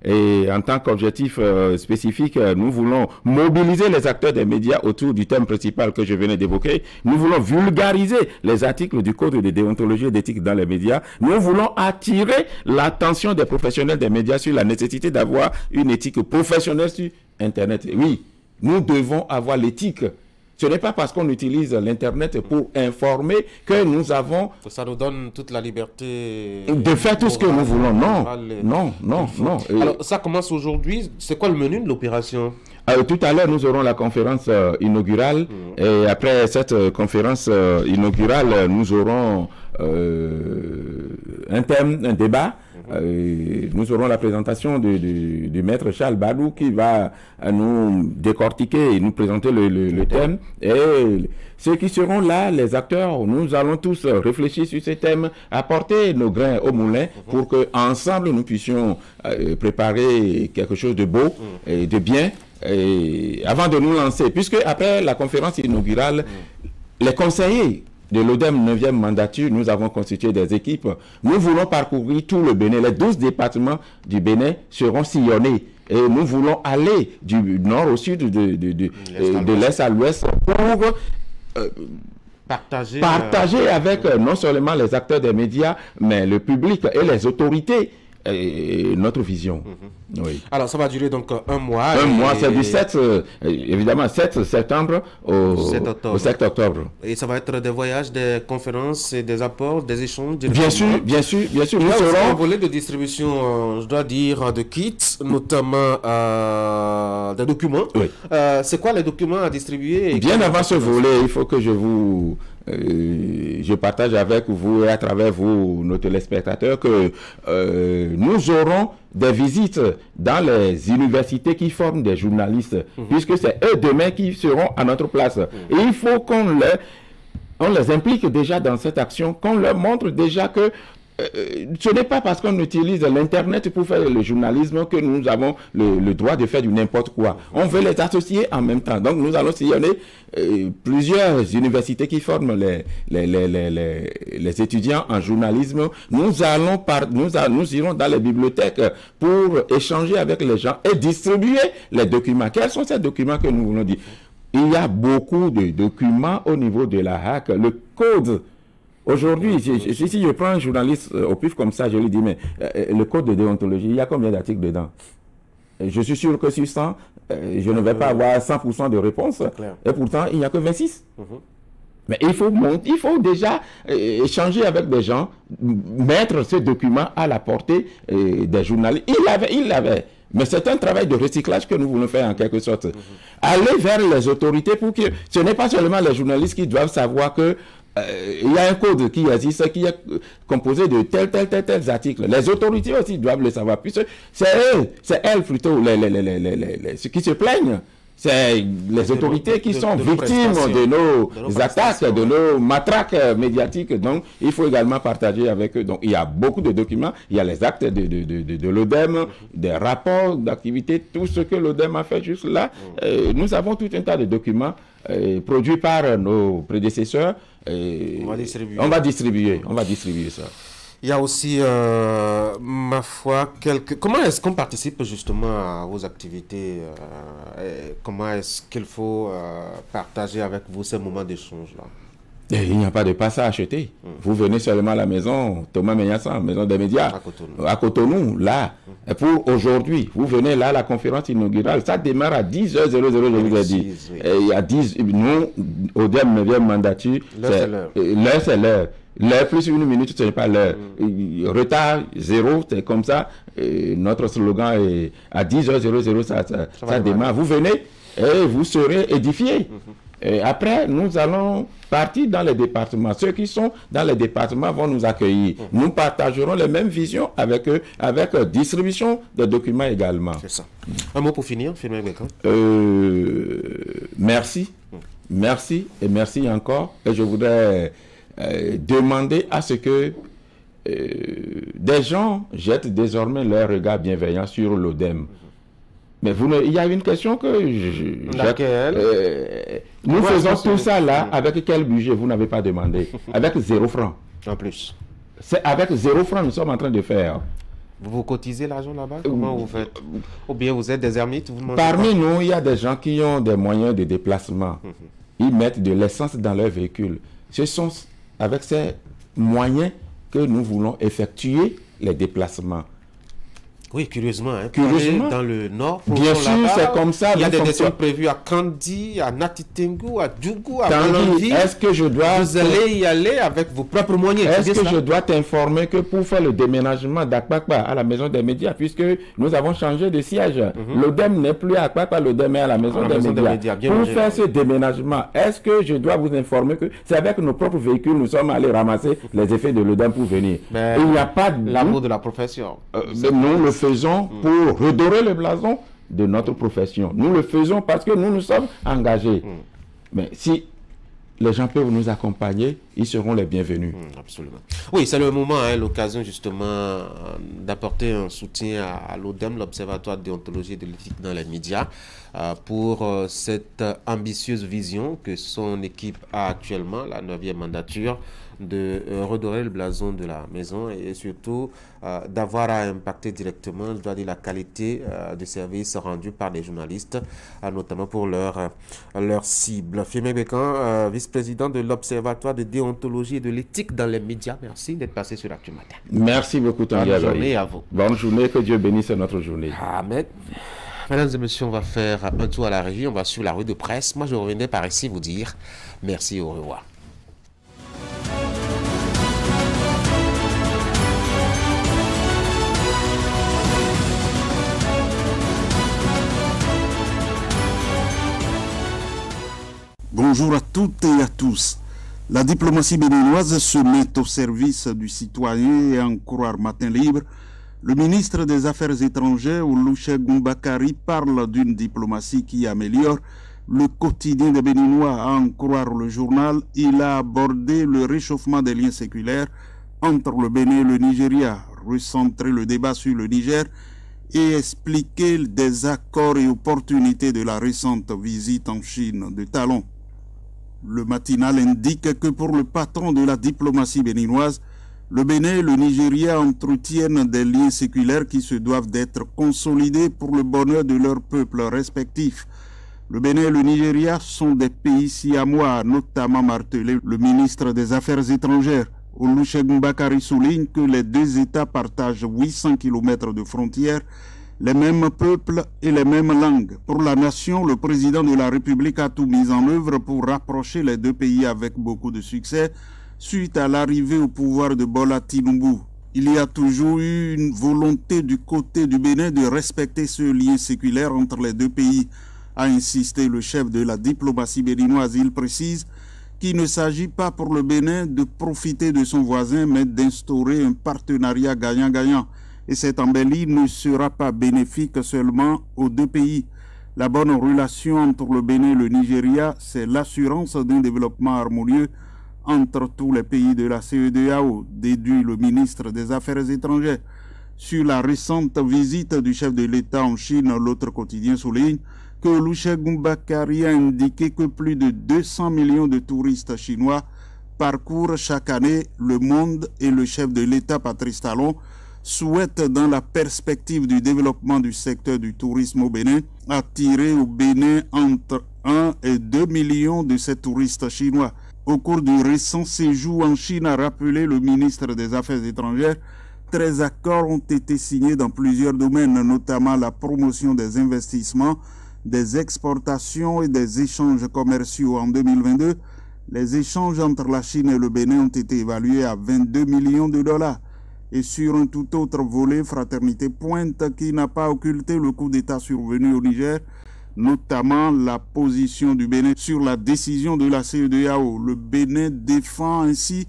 Et en tant qu'objectif spécifique, nous voulons mobiliser les acteurs des médias autour du thème principal que je venais d'évoquer. Nous voulons vulgariser les articles du Code de déontologie et d'éthique dans les médias. Nous voulons attirer l'attention des professionnels des médias sur la nécessité d'avoir une éthique professionnelle sur Internet. Oui, nous devons avoir l'éthique. Ce n'est pas parce qu'on utilise l'Internet pour informer que nous avons... Ça nous donne toute la liberté... de faire tout ce que nous voulons. Non. Alors, ça commence aujourd'hui. C'est quoi le menu de l'opération? Tout à l'heure, nous aurons la conférence inaugurale. Et après cette conférence inaugurale, nous aurons un thème, un débat. Nous aurons la présentation du maître Charles Badou qui va nous décortiquer et nous présenter le thème. Et ceux qui seront là, les acteurs, nous allons tous réfléchir sur ces thèmes, apporter nos grains au moulin pour que ensemble nous puissions préparer quelque chose de beau et de bien. Et avant de nous lancer, puisque après la conférence inaugurale, les conseillers de l'ODEM 9e mandature, nous avons constitué des équipes. Nous voulons parcourir tout le Bénin. Les 12 départements du Bénin seront sillonnés. Et nous voulons aller du nord au sud, de l'est à l'ouest pour partager avec non seulement les acteurs des médias, mais le public et les autorités. Notre vision. Oui. Alors, ça va durer donc un mois. Un mois, c'est du 7, évidemment, 7 septembre au 7 octobre. Et ça va être des voyages, des conférences, et des apports, des échanges. Bien sûr. Nous serons un volet de distribution, je dois dire, de kits, notamment des documents. Oui. C'est quoi les documents à distribuer? Bien avant ce volet, il faut que je vous je partage avec vous et à travers vous, nos téléspectateurs, que nous aurons des visites dans les universités qui forment des journalistes, puisque c'est eux demain qui seront à notre place. Et il faut qu'on les implique déjà dans cette action, qu'on leur montre déjà que ce n'est pas parce qu'on utilise l'Internet pour faire le journalisme que nous avons le droit de faire du n'importe quoi. On veut les associer en même temps. Donc nous allons sillonner plusieurs universités qui forment les étudiants en journalisme. Nous irons dans les bibliothèques pour échanger avec les gens et distribuer les documents. Quels sont ces documents que nous voulons dire? Il y a beaucoup de documents au niveau de la HAC. Le code. Aujourd'hui, si je prends un journaliste au pif comme ça, je lui dis, mais le code de déontologie, il y a combien d'articles dedans? Je suis sûr que sur 100, je ne vais pas avoir 100% de réponse. Et pourtant, il n'y a que 26. Mais il faut déjà échanger avec des gens, mettre ce document à la portée des journalistes. Il l'avait. Mais c'est un travail de recyclage que nous voulons faire en quelque sorte. Aller vers les autorités pour que ce n'est pas seulement les journalistes qui doivent savoir que il y a un code qui existe, qui est composé de tels articles. Les autorités aussi doivent le savoir, puisque c'est elles plutôt ceux qui se plaignent. C'est les autorités qui sont victimes de nos attaques, de nos matraques médiatiques. Donc, il faut également partager avec eux. Donc, il y a beaucoup de documents. Il y a les actes de l'ODEM, des rapports d'activité, tout ce que l'ODEM a fait juste là. Nous avons tout un tas de documents produits par nos prédécesseurs. On va distribuer ça. Il y a aussi, ma foi, comment est-ce qu'on participe justement aux activités comment est-ce qu'il faut partager avec vous ces moments d'échange-là? Il n'y a pas de passe à acheter. Vous venez seulement à la maison Thomas Menyassan, maison des médias, à Cotonou, là. Et pour aujourd'hui, vous venez là à la conférence inaugurale. Ça démarre à 10h00, je vous ai dit. Et il y a 10, nous, ODEM 9e mandature, l'heure c'est l'heure. L'heure plus une minute, ce n'est pas l'heure. Retard, zéro, c'est comme ça. Notre slogan est à 10h00, ça démarre. Vous venez et vous serez édifiés. Et après, nous allons partir dans les départements. Ceux qui sont dans les départements vont nous accueillir. Nous partagerons les mêmes visions avec eux, avec distribution de documents également. C'est ça. Un mot pour finir, Firmin Bekan. Merci. Merci et merci encore. Et je voudrais demander à ce que des gens jettent désormais leur regard bienveillant sur l'ODEM. Mais il y a une question que nous faisons tout ça là, avec quel budget? Vous n'avez pas demandé. Avec 0 francs. En plus. C'est avec 0 francs nous sommes en train de faire. Vous cotisez l'argent là-bas? Comment vous faites? Ou bien vous êtes des ermites? Parmi nous, il y a des gens qui ont des moyens de déplacement. Ils mettent de l'essence dans leur véhicule. Ce sont avec ces moyens que nous voulons effectuer les déplacements. Oui, curieusement. Dans le nord. Bien sûr, c'est comme ça. Il y a des descentes prévues à Kandi, à Natitengu, à Djougou, à Malandi. Est-ce que je dois... Vous allez y aller avec vos propres moyens. Est-ce que je dois t'informer que pour faire le déménagement d'Akpakpa à la maison des médias, puisque nous avons changé de siège, l'ODEM n'est plus à Akpakpa, l'ODEM est à la maison des médias. Pour faire ce déménagement, est-ce que je dois vous informer que c'est avec nos propres véhicules nous sommes allés ramasser les effets de l'ODEM pour venir? Il n'y a pas l'amour de la profession. Nous le faisons pour redorer le blason de notre profession. Nous le faisons parce que nous nous sommes engagés. Mais si les gens peuvent nous accompagner, ils seront les bienvenus. Absolument. Oui, c'est le moment, l'occasion justement d'apporter un soutien à l'ODEM, l'Observatoire de déontologie et de l'éthique dans les médias, pour cette ambitieuse vision que son équipe a actuellement, la 9e mandature, de redorer le blason de la maison et surtout d'avoir à impacter directement, je dois dire, la qualité de service rendu par les journalistes, notamment pour leur cible. Firmin Bekan, vice-président de l'Observatoire de déontologie et de l'éthique dans les médias, merci d'être passé sur Actu Matin. Merci beaucoup, Tanguy. Bonne journée à vous. Bonne journée, que Dieu bénisse notre journée. Amen. Mesdames et messieurs, on va faire un tour à la régie, on va suivre la rue de presse. Moi, je revenais par ici vous dire merci et au revoir. Bonjour à toutes et à tous. La diplomatie béninoise se met au service du citoyen et en croire Matin Libre. Le ministre des Affaires étrangères, Olusegun Bakary, parle d'une diplomatie qui améliore le quotidien des Béninois. À en croire le journal, il a abordé le réchauffement des liens séculaires entre le Bénin et le Nigeria, recentrer le débat sur le Niger et expliquer des accords et opportunités de la récente visite en Chine de Talon. Le matinal indique que pour le patron de la diplomatie béninoise, le Bénin et le Nigeria entretiennent des liens séculaires qui se doivent d'être consolidés pour le bonheur de leurs peuples respectifs. Le Bénin et le Nigeria sont des pays siamois, notamment martelé le ministre des Affaires étrangères. Olusegun Bakary souligne que les deux États partagent 800 km de frontières, les mêmes peuples et les mêmes langues. Pour la nation, le président de la République a tout mis en œuvre pour rapprocher les deux pays avec beaucoup de succès suite à l'arrivée au pouvoir de Bola Tinubu. Il y a toujours eu une volonté du côté du Bénin de respecter ce lien séculaire entre les deux pays, a insisté le chef de la diplomatie béninoise. Il précise qu'il ne s'agit pas pour le Bénin de profiter de son voisin, mais d'instaurer un partenariat gagnant-gagnant. Et cette embellie ne sera pas bénéfique seulement aux deux pays. La bonne relation entre le Bénin et le Nigeria, c'est l'assurance d'un développement harmonieux entre tous les pays de la CEDEAO, déduit le ministre des Affaires étrangères. Sur la récente visite du chef de l'État en Chine, l'autre quotidien souligne que Olusegun Bakary a indiqué que plus de 200 millions de touristes chinois parcourent chaque année le monde et le chef de l'État, Patrice Talon, souhaite, dans la perspective du développement du secteur du tourisme au Bénin, attirer au Bénin entre 1 et 2 millions de ces touristes chinois. Au cours du récent séjour en Chine, a rappelé le ministre des Affaires étrangères, 13 accords ont été signés dans plusieurs domaines, notamment la promotion des investissements, des exportations et des échanges commerciaux. En 2022, les échanges entre la Chine et le Bénin ont été évalués à 22 millions de dollars. Et sur un tout autre volet, Fraternité pointe qui n'a pas occulté le coup d'État survenu au Niger, notamment la position du Bénin sur la décision de la CEDEAO. Le Bénin défend ainsi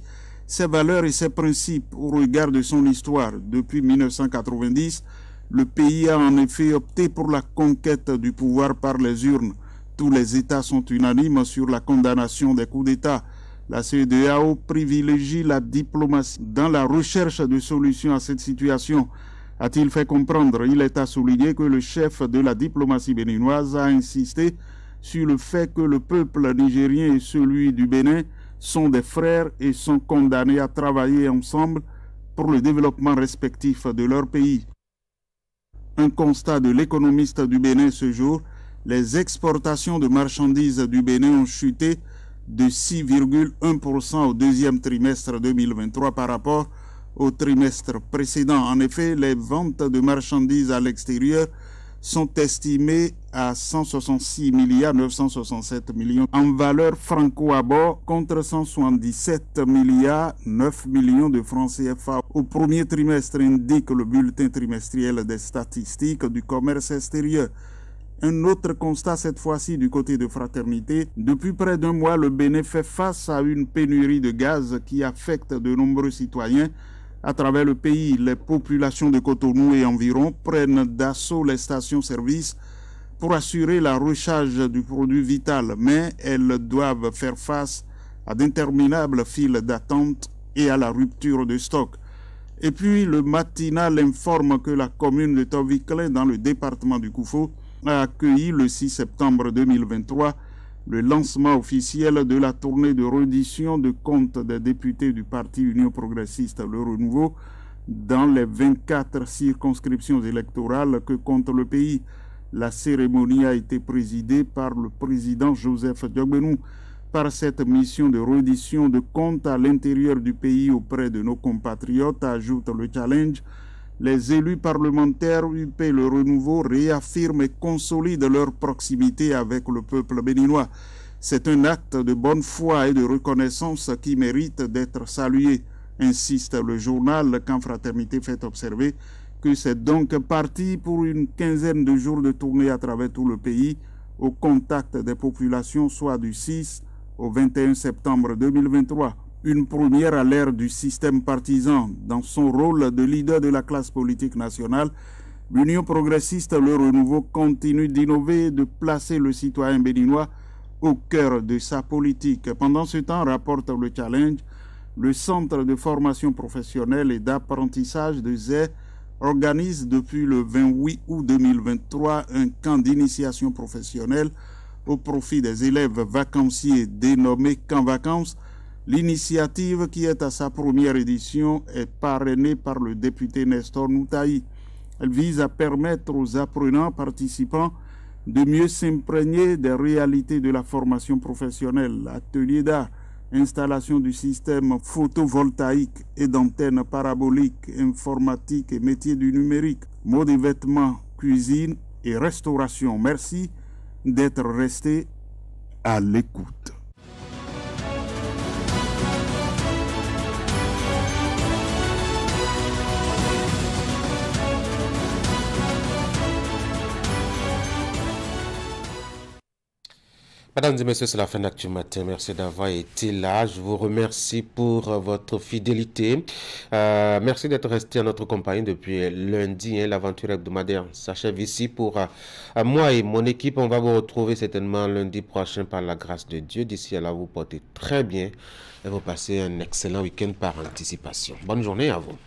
ses valeurs et ses principes au regard de son histoire. Depuis 1990, le pays a en effet opté pour la conquête du pouvoir par les urnes. Tous les États sont unanimes sur la condamnation des coups d'État. La CEDEAO privilégie la diplomatie dans la recherche de solutions à cette situation, a-t-il fait comprendre. Il est à souligner que le chef de la diplomatie béninoise a insisté sur le fait que le peuple nigérien et celui du Bénin sont des frères et sont condamnés à travailler ensemble pour le développement respectif de leur pays. Un constat de l'économiste du Bénin ce jour, les exportations de marchandises du Bénin ont chuté de 6,1% au deuxième trimestre 2023 par rapport au trimestre précédent. En effet, les ventes de marchandises à l'extérieur sont estimées à 166 milliards 967 millions en valeur franco-abord contre 177 milliards 9 millions de francs CFA au premier trimestre, indique le bulletin trimestriel des statistiques du commerce extérieur. Un autre constat, cette fois-ci du côté de Fraternité. Depuis près d'un mois, le Bénin fait face à une pénurie de gaz qui affecte de nombreux citoyens à travers le pays. Les populations de Cotonou et environ prennent d'assaut les stations-service pour assurer la recharge du produit vital, mais elles doivent faire face à d'interminables files d'attente et à la rupture de stock. Et puis, le matinal informe que la commune de Tovikle, dans le département du Koufo, a accueilli le 6 septembre 2023 le lancement officiel de la tournée de reddition de comptes des députés du Parti Union Progressiste Le Renouveau dans les 24 circonscriptions électorales que compte le pays. La cérémonie a été présidée par le président Joseph Diogbenou. Par cette mission de reddition de comptes à l'intérieur du pays auprès de nos compatriotes, ajoute le challenge, les élus parlementaires UP Le Renouveau réaffirment et consolident leur proximité avec le peuple béninois. C'est un acte de bonne foi et de reconnaissance qui mérite d'être salué, insiste le journal quand Fraternité fait observer que c'est donc parti pour une quinzaine de jours de tournée à travers tout le pays au contact des populations, soit du 6 au 21 septembre 2023. Une première à l'ère du système partisan. Dans son rôle de leader de la classe politique nationale, l'Union progressiste Le Renouveau continue d'innover et de placer le citoyen béninois au cœur de sa politique. Pendant ce temps, rapporte le Challenge, le Centre de formation professionnelle et d'apprentissage de ZE organise depuis le 28 août 2023 un camp d'initiation professionnelle au profit des élèves vacanciers dénommé Camp Vacances. L'initiative, qui est à sa première édition, est parrainée par le député Nestor Noutaï. Elle vise à permettre aux apprenants participants de mieux s'imprégner des réalités de la formation professionnelle, ateliers d'art, installation du système photovoltaïque et d'antennes paraboliques, informatique et métiers du numérique, mode et vêtements, cuisine et restauration. Merci d'être resté à l'écoute. Mesdames et messieurs, c'est la fin d'Actu Matin. Merci d'avoir été là. Je vous remercie pour votre fidélité. Merci d'être resté à notre compagnie depuis lundi. L'aventure hebdomadaire s'achève ici pour moi et mon équipe. On va vous retrouver certainement lundi prochain par la grâce de Dieu. D'ici là, vous portez très bien et vous passez un excellent week-end par anticipation. Bonne journée à vous.